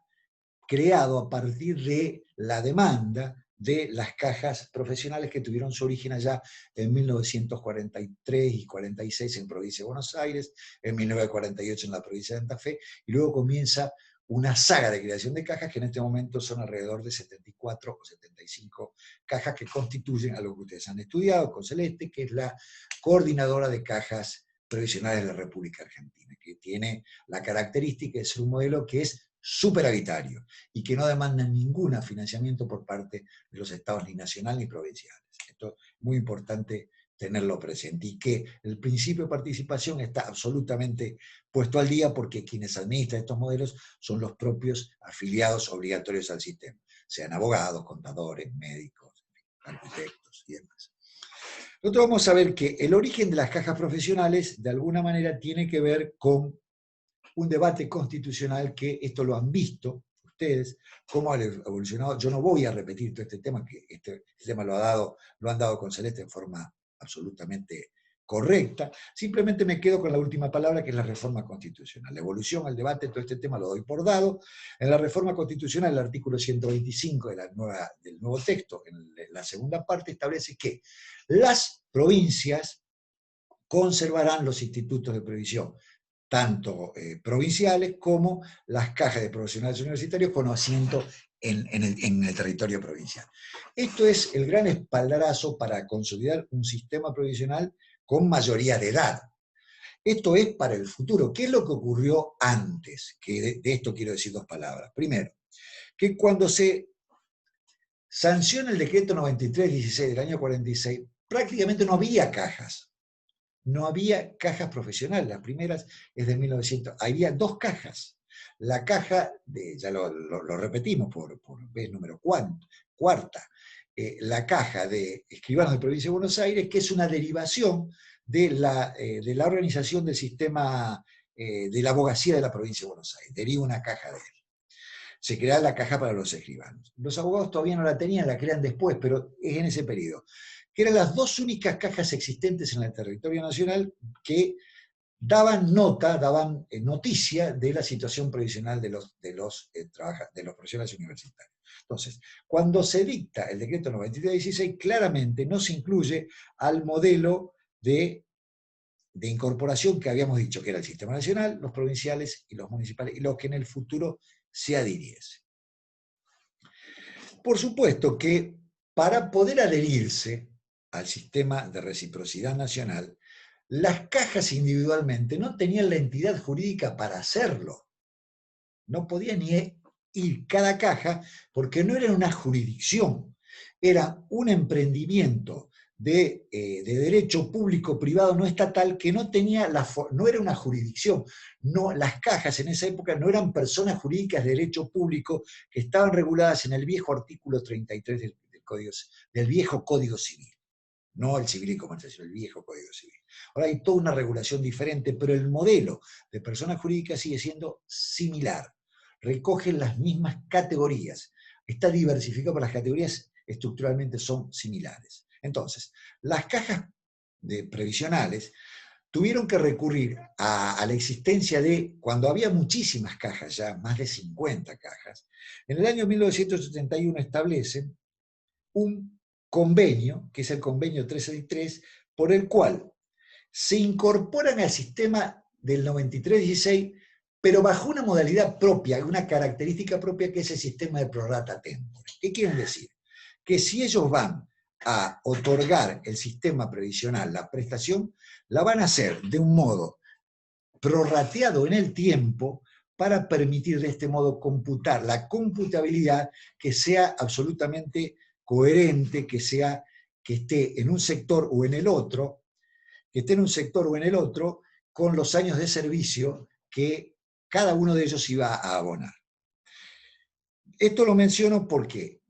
creado a partir de la demanda de las cajas profesionales que tuvieron su origen allá en 1943 y 46 en provincia de Buenos Aires, en 1948 en la provincia de Santa Fe, y luego comienza una saga de creación de cajas que en este momento son alrededor de 74 o 75 cajas que constituyen a lo que ustedes han estudiado con Celeste, que es la coordinadora de cajas previsionales de la República Argentina, que tiene la característica de ser un modelo que es superavitario y que no demanda ningún financiamiento por parte de los estados, ni nacional ni provinciales. Esto es muy importante tenerlo presente, y que el principio de participación está absolutamente puesto al día porque quienes administran estos modelos son los propios afiliados obligatorios al sistema, sean abogados, contadores, médicos, arquitectos y demás. Nosotros vamos a ver que el origen de las cajas profesionales de alguna manera tiene que ver con un debate constitucional que esto lo han visto ustedes, cómo ha evolucionado. Yo no voy a repetir todo este tema, que este tema lo han dado con Celeste en forma absolutamente correcta. Simplemente me quedo con la última palabra, que es la reforma constitucional. La evolución, el debate, todo este tema lo doy por dado. En la reforma constitucional, el artículo 125 del nuevo texto, en la segunda parte, establece que las provincias conservarán los institutos de previsión, tanto provinciales como las cajas de profesionales universitarios con asiento en el territorio provincial. Esto es el gran espaldarazo para consolidar un sistema provisional con mayoría de edad. Esto es para el futuro. ¿Qué es lo que ocurrió antes? Que de esto quiero decir dos palabras. Primero, que cuando se sanciona el decreto 9316 del año 46, prácticamente no había cajas. No había cajas profesionales. Las primeras es de 1900. Había dos cajas. La caja, ya lo repetimos por vez número cuarta, la caja de escribanos de Provincia de Buenos Aires, que es una derivación de la organización del sistema de la abogacía de la Provincia de Buenos Aires. Deriva una caja de él. Se crea la caja para los escribanos. Los abogados todavía no la tenían, la crean después, pero es en ese periodo. que eran las dos únicas cajas existentes en el territorio nacional que daban nota, daban noticia de la situación previsional de los profesionales universitarios. Entonces, cuando se dicta el decreto 9316, claramente no se incluye al modelo de incorporación que habíamos dicho, que era el sistema nacional, los provinciales y los municipales, y lo que en el futuro se adhiriese. Por supuesto que para poder adherirse al sistema de reciprocidad nacional, las cajas individualmente no tenían la entidad jurídica para hacerlo. No podía ni ir cada caja porque no era una jurisdicción, era un emprendimiento de derecho público-privado no estatal que no tenía no era una jurisdicción. No, las cajas en esa época no eran personas jurídicas de derecho público que estaban reguladas en el viejo artículo 33 del viejo Código Civil. No el civil y comercial, sino el viejo Código Civil. Ahora hay toda una regulación diferente, pero el modelo de persona jurídica sigue siendo similar. Recogen las mismas categorías. Está diversificado, pero las categorías estructuralmente son similares. Entonces, las cajas previsionales tuvieron que recurrir a la existencia de, cuando había muchísimas cajas ya, más de 50 cajas, en el año 1971 establecen un convenio, que es el convenio 363, por el cual se incorporan al sistema del 9316, pero bajo una modalidad propia, una característica propia, que es el sistema de prorata tempore. ¿Qué quieren decir? Que si ellos van a otorgar el sistema previsional, la prestación, la van a hacer de un modo prorrateado en el tiempo para permitir de este modo computar la computabilidad que sea absolutamente coherente, que esté en un sector o en el otro, con los años de servicio que cada uno de ellos iba a abonar. Esto lo menciono porque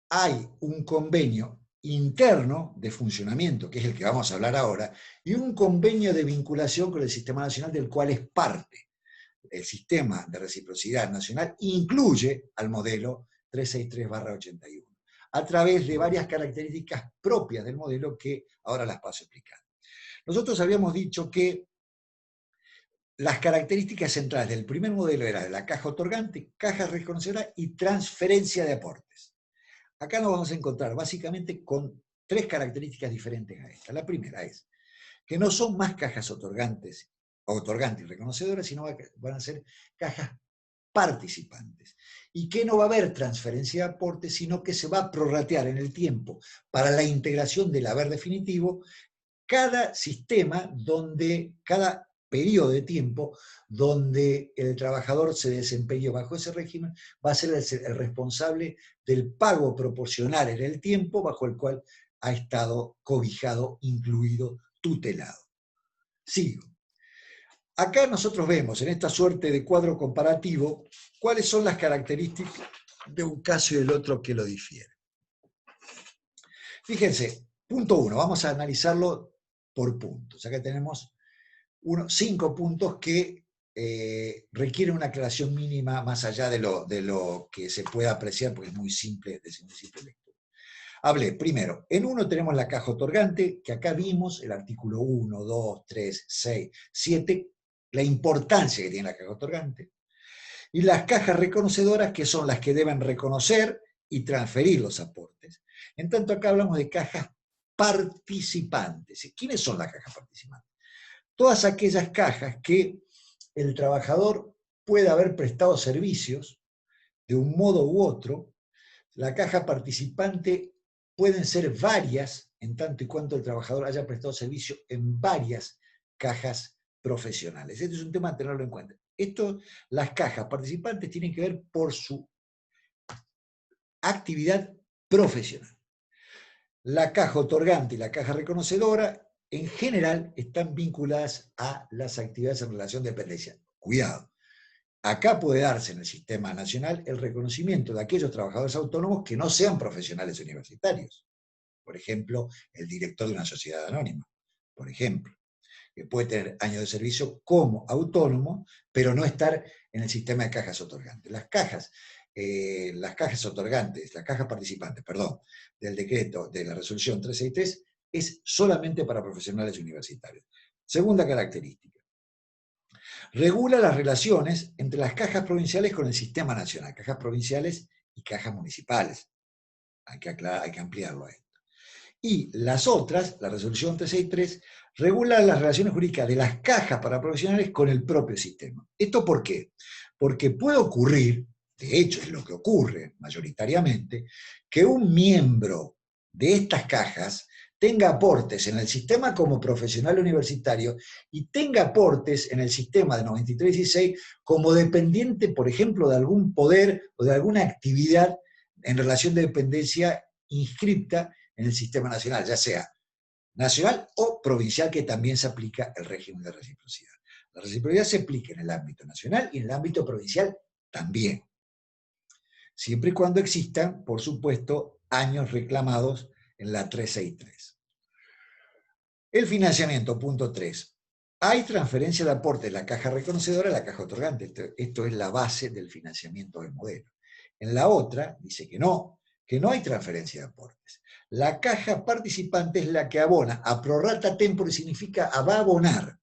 hay un convenio interno de funcionamiento, que es el que vamos a hablar ahora, y un convenio de vinculación con el Sistema Nacional del cual es parte. El sistema de reciprocidad nacional incluye al modelo 363/81, a través de varias características propias del modelo que ahora las paso a explicar. Nosotros habíamos dicho que las características centrales del primer modelo eran la caja otorgante, caja reconocedora y transferencia de aportes. Acá nos vamos a encontrar básicamente con tres características diferentes a esta. La primera es que no son más cajas otorgantes y reconocedoras, sino van a ser cajas participantes. Y que no va a haber transferencia de aportes, sino que se va a prorratear en el tiempo para la integración del haber definitivo cada sistema cada periodo de tiempo donde el trabajador se desempeñó bajo ese régimen, va a ser el responsable del pago proporcional en el tiempo bajo el cual ha estado cobijado, incluido, tutelado. Sigo. Acá nosotros vemos en esta suerte de cuadro comparativo cuáles son las características de un caso y del otro que lo difieren. Fíjense, punto 1, vamos a analizarlo por puntos. Acá tenemos 5 puntos que requieren una aclaración mínima más allá de lo que se pueda apreciar, porque es muy simple, lectura. Hablé, primero, en 1 tenemos la caja otorgante, que acá vimos el artículo 1, 2, 3, 6, 7, la importancia que tiene la caja otorgante, y las cajas reconocedoras, que son las que deben reconocer y transferir los aportes. En tanto, acá hablamos de cajas participantes. ¿Quiénes son las cajas participantes? Todas aquellas cajas que el trabajador puede haber prestado servicios de un modo u otro. La caja participante pueden ser varias, en tanto y cuanto el trabajador haya prestado servicio en varias cajas profesionales. Este es un tema a tenerlo en cuenta. Las cajas participantes tienen que ver por su actividad profesional. La caja otorgante y la caja reconocedora en general están vinculadas a las actividades en relación de dependencia. Cuidado, acá puede darse en el sistema nacional el reconocimiento de aquellos trabajadores autónomos que no sean profesionales universitarios. Por ejemplo, el director de una sociedad anónima, por ejemplo, que puede tener años de servicio como autónomo, pero no estar en el sistema de cajas otorgantes. Las cajas otorgantes, las cajas participantes, perdón, del decreto de la resolución 363, es solamente para profesionales universitarios. Segunda característica. Regula las relaciones entre las cajas provinciales con el sistema nacional, cajas provinciales y cajas municipales. Hay que ampliarlo a esto. Y las otras, la resolución 363, regula las relaciones jurídicas de las cajas para profesionales con el propio sistema. ¿Esto por qué? Porque puede ocurrir, de hecho es lo que ocurre mayoritariamente, que un miembro de estas cajas tenga aportes en el sistema como profesional universitario y tenga aportes en el sistema de 9316 como dependiente, por ejemplo, de algún poder o de alguna actividad en relación de dependencia inscripta en el sistema nacional, ya sea nacional o provincial, que también se aplica el régimen de reciprocidad. La reciprocidad se aplica en el ámbito nacional y en el ámbito provincial también, siempre y cuando existan, por supuesto, años reclamados en la 363. El financiamiento, punto 3. Hay transferencia de aportes de la caja reconocedora a la caja otorgante. Esto es la base del financiamiento del modelo. En la otra dice que no hay transferencia de aportes. La caja participante es la que abona. A prorata tempore significa va a abonar.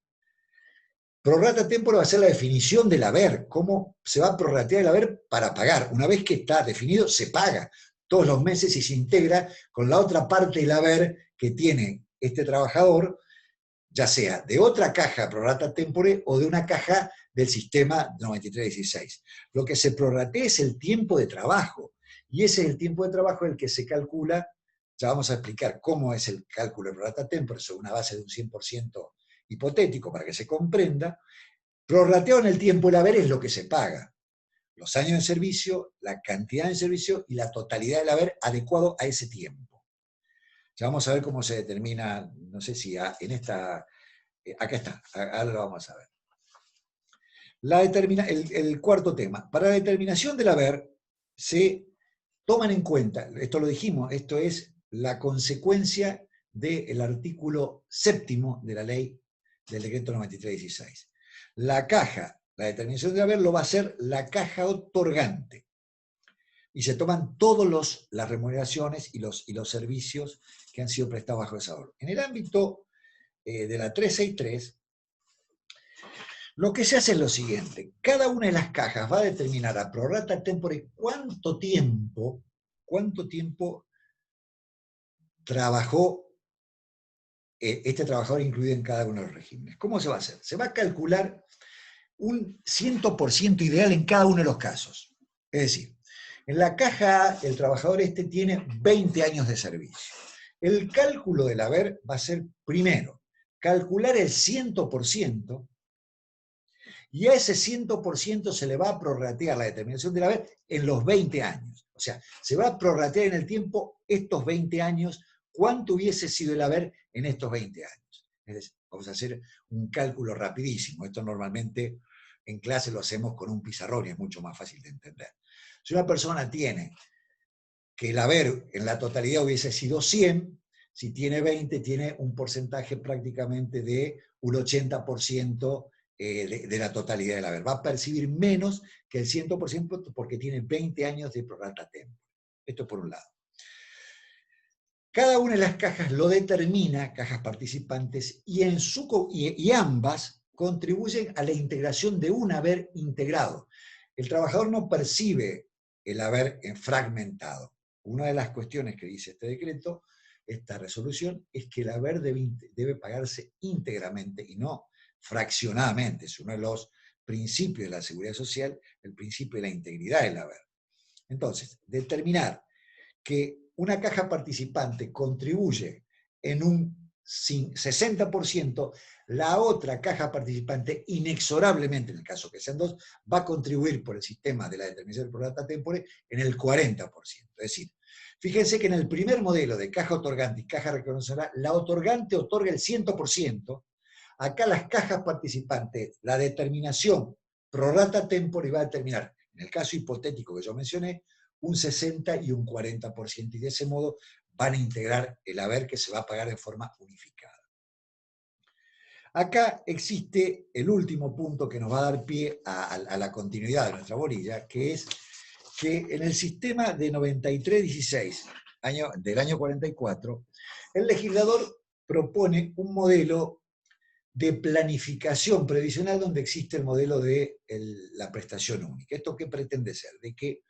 Prorata tempore va a ser la definición del haber, cómo se va a prorratear el haber para pagar. Una vez que está definido, se paga todos los meses y se integra con la otra parte del haber que tiene este trabajador, ya sea de otra caja prorata tempore o de una caja del sistema 9316. Lo que se prorratea es el tiempo de trabajo, y ese es el tiempo de trabajo el que se calcula. Ya vamos a explicar cómo es el cálculo de prorata tempore sobre una base de un 100% hipotético para que se comprenda. Prorrateado en el tiempo, el haber es lo que se paga. Los años de servicio, la cantidad de servicio y la totalidad del haber adecuado a ese tiempo. Ya vamos a ver cómo se determina, no sé si en esta, acá está, ahora lo vamos a ver. El cuarto tema, para la determinación del haber se toman en cuenta, esto lo dijimos, esto es la consecuencia del artículo 7º de la ley del decreto 9316. La determinación del haber lo va a hacer la caja otorgante. Y se toman todas las remuneraciones y los servicios que han sido prestados bajo esa orden. En el ámbito de la 363, lo que se hace es lo siguiente. Cada una de las cajas va a determinar a prorata tempore cuánto tiempo trabajó este trabajador incluido en cada uno de los regímenes. ¿Cómo se va a hacer? Se va a calcular un 100% ideal en cada uno de los casos. Es decir, en la caja A, el trabajador tiene 20 años de servicio. El cálculo del haber va a ser, primero, calcular el 100%, y a ese 100% se le va a prorratear la determinación del haber en los 20 años. O sea, se va a prorratear en el tiempo estos 20 años, cuánto hubiese sido el haber en estos 20 años. Es decir, vamos a hacer un cálculo rapidísimo. Esto normalmente en clase lo hacemos con un pizarrón y es mucho más fácil de entender. Si una persona tiene que el haber en la totalidad hubiese sido 100, si tiene 20, tiene un porcentaje prácticamente de un 80% de la totalidad del haber. Va a percibir menos que el 100% porque tiene 20 años de prorata tempore. Esto por un lado. Cada una de las cajas lo determina, cajas participantes, y ambas contribuyen a la integración de un haber integrado. El trabajador no percibe el haber fragmentado. Una de las cuestiones que dice este decreto, esta resolución, es que el haber debe pagarse íntegramente y no fraccionadamente. Es uno de los principios de la seguridad social, el principio de la integridad del haber. Entonces, determinar que una caja participante contribuye en un 60%, la otra caja participante inexorablemente, en el caso que sean dos, va a contribuir por el sistema de la determinación del prorata tempore en el 40%. Es decir, fíjense que en el primer modelo de caja otorgante y caja reconocedora, la otorgante otorga el 100%, acá las cajas participantes, la determinación prorata tempore va a determinar, en el caso hipotético que yo mencioné, un 60 y un 40%, y de ese modo van a integrar el haber que se va a pagar de forma unificada. Acá existe el último punto que nos va a dar pie a la continuidad de nuestra bolilla, que es que en el sistema de 9316, del año 44, el legislador propone un modelo de planificación previsional donde existe el modelo de la prestación única. ¿Esto qué pretende ser? De que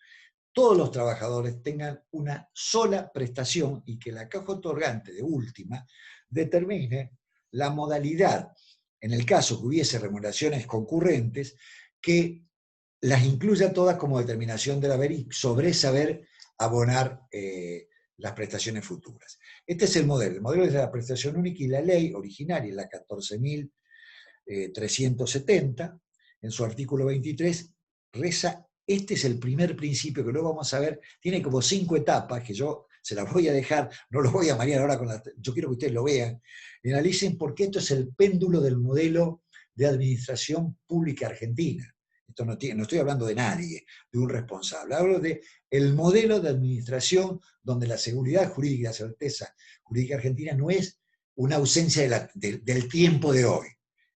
todos los trabajadores tengan una sola prestación y que la caja otorgante de última determine la modalidad, en el caso que hubiese remuneraciones concurrentes, que las incluya todas como determinación del haber y sobre saber abonar las prestaciones futuras. Este es el modelo es de la prestación única y la ley originaria, la 14.370, en su artículo 23, reza, este es el primer principio que luego vamos a ver, tiene como 5 etapas que yo se las voy a dejar, no los voy a marear ahora yo quiero que ustedes lo vean, y analicen porque esto es el péndulo del modelo de administración pública argentina. Esto no estoy hablando de nadie, de un responsable. Hablo de el modelo de administración donde la seguridad jurídica y la certeza jurídica argentina no es una ausencia del tiempo de hoy.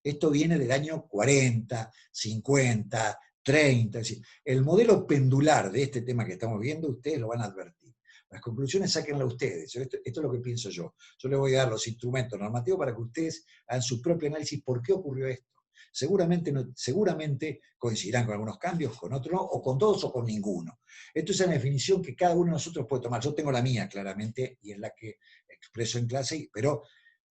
Esto viene del año 40, 50, 30. Es decir, el modelo pendular de este tema que estamos viendo, ustedes lo van a advertir. Las conclusiones sáquenlas ustedes. Esto es lo que pienso yo. Yo les voy a dar los instrumentos normativos para que ustedes hagan su propio análisis por qué ocurrió esto. Seguramente coincidirán con algunos cambios, con otros no, o con todos o con ninguno. Esto es una definición que cada uno de nosotros puede tomar. Yo tengo la mía, claramente, y es la que expreso en clase, pero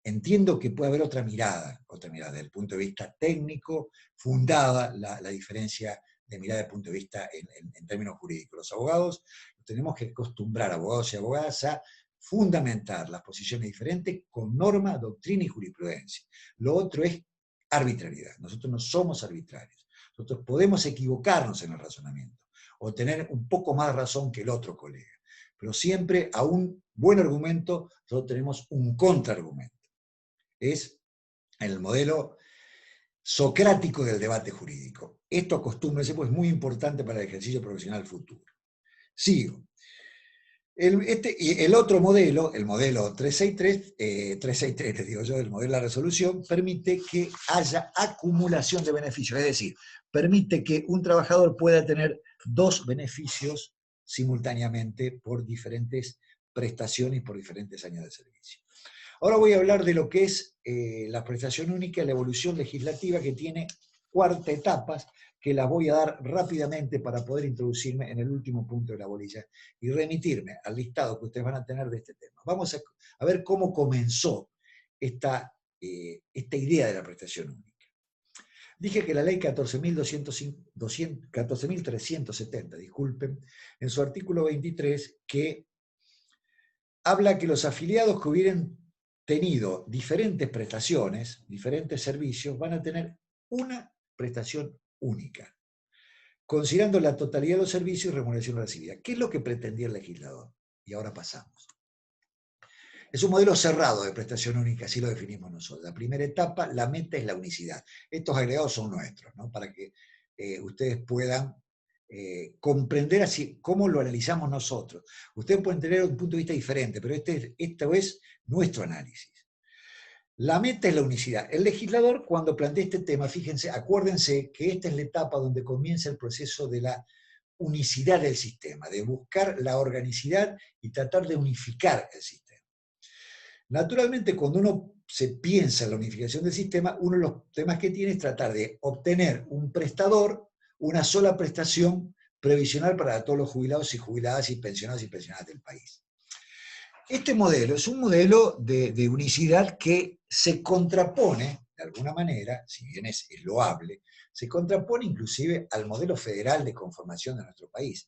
entiendo que puede haber otra mirada desde el punto de vista técnico, fundada la diferencia de mirada desde el punto de vista en términos jurídicos. Los abogados tenemos que acostumbrar, abogados y abogadas, a fundamentar las posiciones diferentes con norma, doctrina y jurisprudencia. Lo otro es arbitrariedad. Nosotros no somos arbitrarios. Nosotros podemos equivocarnos en el razonamiento o tener un poco más razón que el otro colega. Pero siempre a un buen argumento nosotros tenemos un contraargumento. Es el modelo socrático del debate jurídico. Esto acostúmbrese, pues es muy importante para el ejercicio profesional futuro. Sigo. El otro modelo, el modelo 363, les digo yo, el modelo de la resolución, permite que haya acumulación de beneficios, es decir, permite que un trabajador pueda tener 2 beneficios simultáneamente por diferentes prestaciones y por diferentes años de servicio. Ahora voy a hablar de lo que es la prestación única, la evolución legislativa, que tiene 4 etapas, que las voy a dar rápidamente para poder introducirme en el último punto de la bolilla y remitirme al listado que ustedes van a tener de este tema. Vamos a ver cómo comenzó esta idea de la prestación única. Dije que la ley 14.370, disculpen, en su artículo 23, que habla que los afiliados que hubieran tenido diferentes prestaciones, diferentes servicios, van a tener una prestación única, considerando la totalidad de los servicios y remuneración recibida. ¿Qué es lo que pretendía el legislador? Y ahora pasamos. Es un modelo cerrado de prestación única, así lo definimos nosotros. La primera etapa, la meta es la unicidad. Estos agregados son nuestros, ¿no? Para que ustedes puedan comprender así cómo lo analizamos nosotros. Ustedes pueden tener un punto de vista diferente, pero esto es nuestro análisis. La meta es la unicidad. El legislador, cuando plantea este tema, fíjense, acuérdense que esta es la etapa donde comienza el proceso de la unicidad del sistema, de buscar la organicidad y tratar de unificar el sistema. Naturalmente, cuando uno se piensa en la unificación del sistema, uno de los temas que tiene es tratar de obtener un prestador, una sola prestación previsional para todos los jubilados y jubiladas y pensionados del país. Este modelo es un modelo de unicidad que se contrapone, de alguna manera, si bien es loable, se contrapone inclusive al modelo federal de conformación de nuestro país.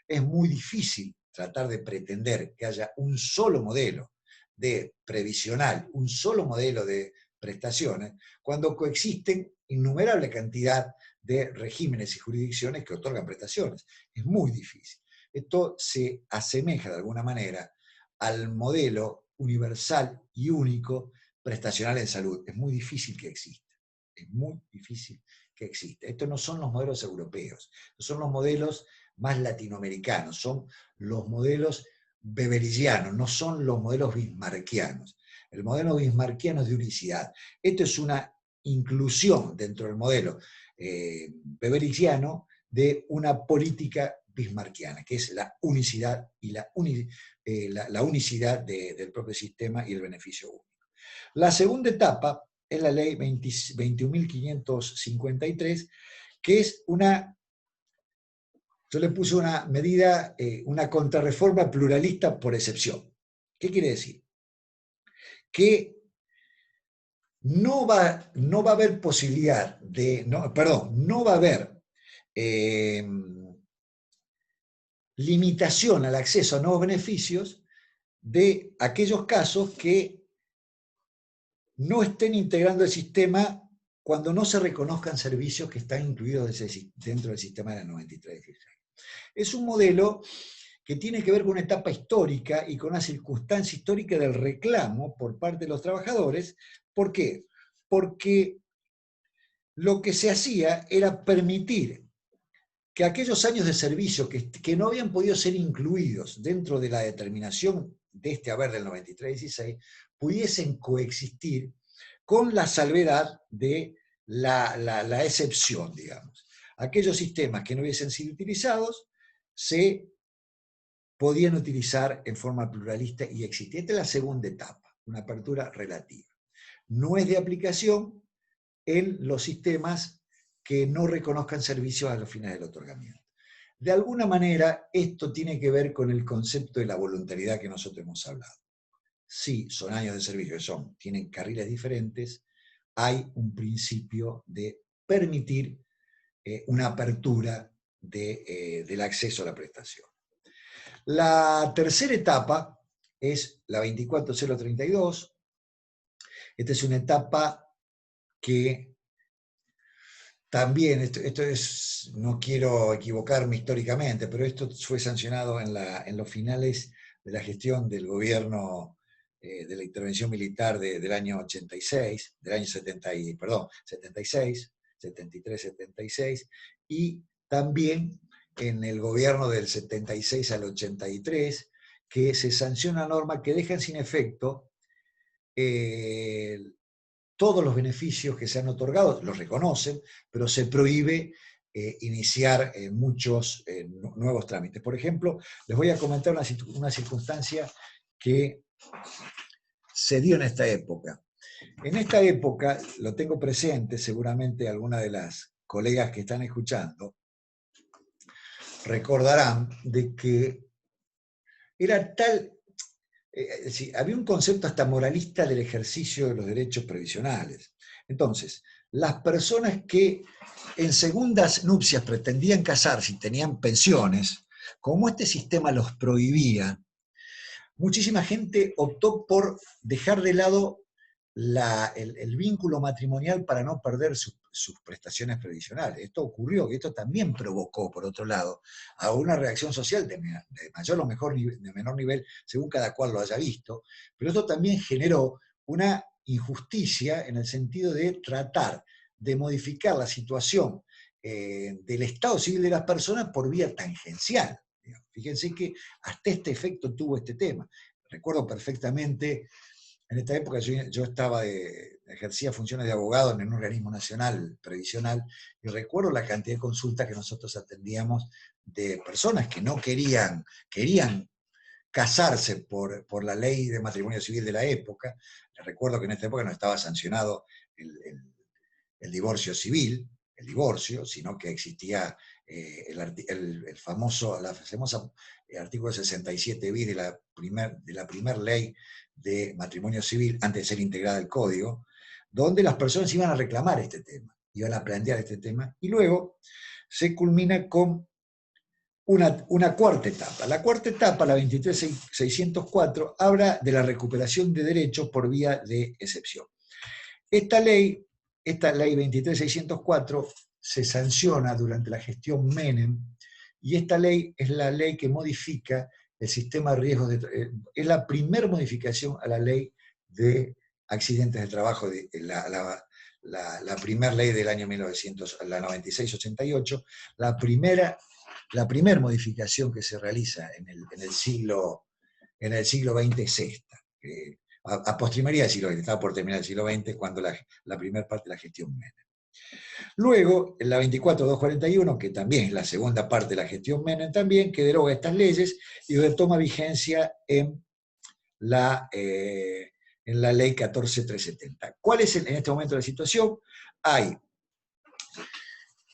Es muy difícil tratar de pretender que haya un solo modelo de previsional, un solo modelo de prestaciones, cuando coexisten innumerable cantidad de regímenes y jurisdicciones que otorgan prestaciones. Es muy difícil. Esto se asemeja de alguna manera al modelo universal y único prestacional en salud. Es muy difícil que exista. Es muy difícil que exista. Estos no son los modelos europeos, son los modelos más latinoamericanos, son los modelos beberianos, no son los modelos bismarckianos. El modelo bismarckiano es de unicidad. Esto es una inclusión dentro del modelo beberiano de una política bismarckiana, que es la unicidad y la unicidad del propio sistema y el beneficio único. La segunda etapa es la ley 21.553, que es yo le puse una medida, una contrarreforma pluralista por excepción. ¿Qué quiere decir? Que no va a haber posibilidad de, no va a haber limitación al acceso a nuevos beneficios de aquellos casos que no estén integrando el sistema cuando no se reconozcan servicios que están incluidos dentro del sistema de la 9316. Es un modelo que tiene que ver con una etapa histórica y con una circunstancia histórica del reclamo por parte de los trabajadores. ¿Por qué? Porque lo que se hacía era permitir que aquellos años de servicio que no habían podido ser incluidos dentro de la determinación de este haber del 9316 pudiesen coexistir con la salvedad de la excepción, digamos. Aquellos sistemas que no hubiesen sido utilizados se podían utilizar en forma pluralista y existía. Esta es la segunda etapa, una apertura relativa. No es de aplicación en los sistemas que no reconozcan servicios a los fines del otorgamiento. De alguna manera, esto tiene que ver con el concepto de la voluntariedad que nosotros hemos hablado. Sí, son años de servicio, tienen carriles diferentes, hay un principio de permitir una apertura del acceso a la prestación. La tercera etapa es la 24032. Esta es una etapa que también, esto es, no quiero equivocarme históricamente, pero esto fue sancionado en los finales de la gestión del gobierno de la intervención militar del año 86, del año 76, 73, 76, y también en el gobierno del 76 al 83, que se sanciona una norma que deja sin efecto todos los beneficios que se han otorgado, los reconocen, pero se prohíbe iniciar muchos nuevos trámites. Por ejemplo, les voy a comentar una circunstancia que se dio en esta época. En esta época, lo tengo presente, seguramente algunas de las colegas que están escuchando recordarán de que era tal, es decir, había un concepto hasta moralista del ejercicio de los derechos previsionales. Entonces, las personas que en segundas nupcias pretendían casarse y tenían pensiones, como este sistema los prohibía, muchísima gente optó por dejar de lado el vínculo matrimonial para no perder sus prestaciones previsionales. Esto ocurrió y esto también provocó, por otro lado, a una reacción social de mayor o de menor nivel, según cada cual lo haya visto, pero esto también generó una injusticia en el sentido de tratar de modificar la situación del estado civil de las personas por vía tangencial. Fíjense que hasta este efecto tuvo este tema. Recuerdo perfectamente, en esta época yo ejercía funciones de abogado en un organismo nacional previsional, y recuerdo la cantidad de consultas que nosotros atendíamos de personas que no querían casarse por la ley de matrimonio civil de la época. Les recuerdo que en esta época no estaba sancionado el divorcio civil, el divorcio, sino que existía la famosa artículo 67 bis de la primer ley de matrimonio civil, antes de ser integrada al código, donde las personas iban a reclamar este tema, iban a plantear este tema, y luego se culmina con una cuarta etapa. La cuarta etapa, la 23.604, habla de la recuperación de derechos por vía de excepción. Esta ley 23.604 se sanciona durante la gestión Menem, y esta ley es la ley que modifica el sistema de riesgos es la primera modificación a la ley de accidentes de trabajo, la primera ley del año 1900, la 96-88, la primera modificación que se realiza en el siglo XX es esta. A postrimería del siglo XX, estaba por terminar el siglo XX cuando la primera parte de la gestión Menem. Luego, en la 24.241, que también es la segunda parte de la gestión Menem también, que deroga estas leyes y retoma vigencia en en la ley 14.370. ¿Cuál es en este momento la situación? Hay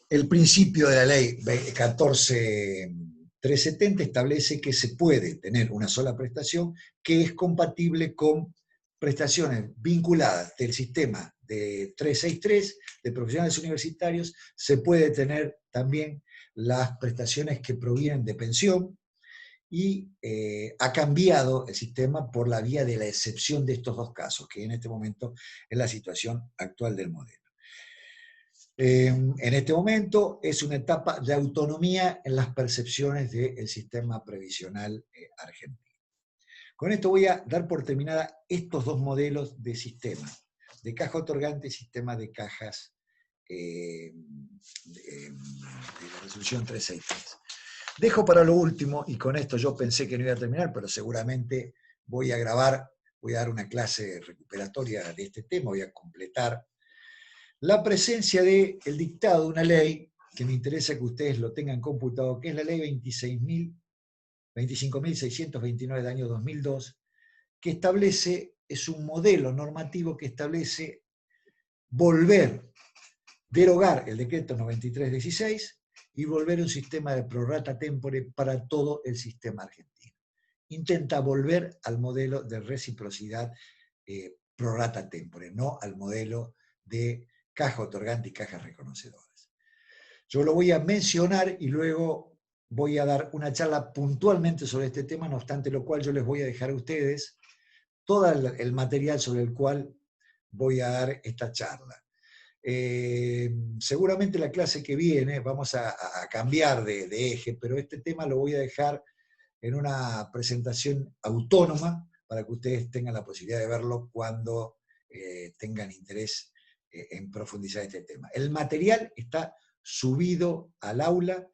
el principio de la ley 14.370 establece que se puede tener una sola prestación que es compatible con prestaciones vinculadas del sistema de 363 de profesionales universitarios. Se puede tener también las prestaciones que provienen de pensión, y ha cambiado el sistema por la vía de la excepción de estos dos casos, que en este momento es la situación actual del modelo. En este momento es una etapa de autonomía en las percepciones del sistema previsional argentino. Con esto voy a dar por terminada estos dos modelos de sistema, de caja otorgante y sistema de cajas de la resolución 363. Dejo para lo último, y con esto yo pensé que no iba a terminar, pero seguramente voy a grabar, voy a dar una clase recuperatoria de este tema, voy a completar la presencia del dictado de una ley que me interesa que ustedes lo tengan computado, que es la ley 25.629 del año 2002, que establece, es un modelo normativo que establece derogar el decreto 9316 y volver a un sistema de prorata tempore para todo el sistema argentino. Intenta volver al modelo de reciprocidad prorata tempore, no al modelo de caja otorgante y cajas reconocedoras. Yo lo voy a mencionar y luego voy a dar una charla puntualmente sobre este tema, no obstante lo cual yo les voy a dejar a ustedes todo el material sobre el cual voy a dar esta charla. Seguramente la clase que viene vamos a cambiar de eje, pero este tema lo voy a dejar en una presentación autónoma para que ustedes tengan la posibilidad de verlo cuando tengan interés en profundizar este tema. El material está subido al aula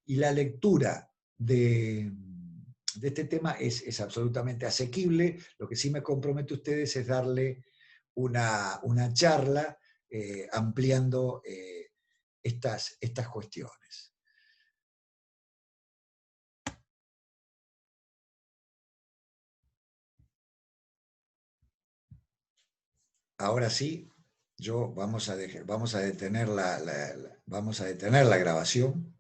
y la lectura de este tema es absolutamente asequible. Lo que sí me comprometo a ustedes es darle una charla ampliando estas cuestiones. Ahora sí, vamos a detener la grabación.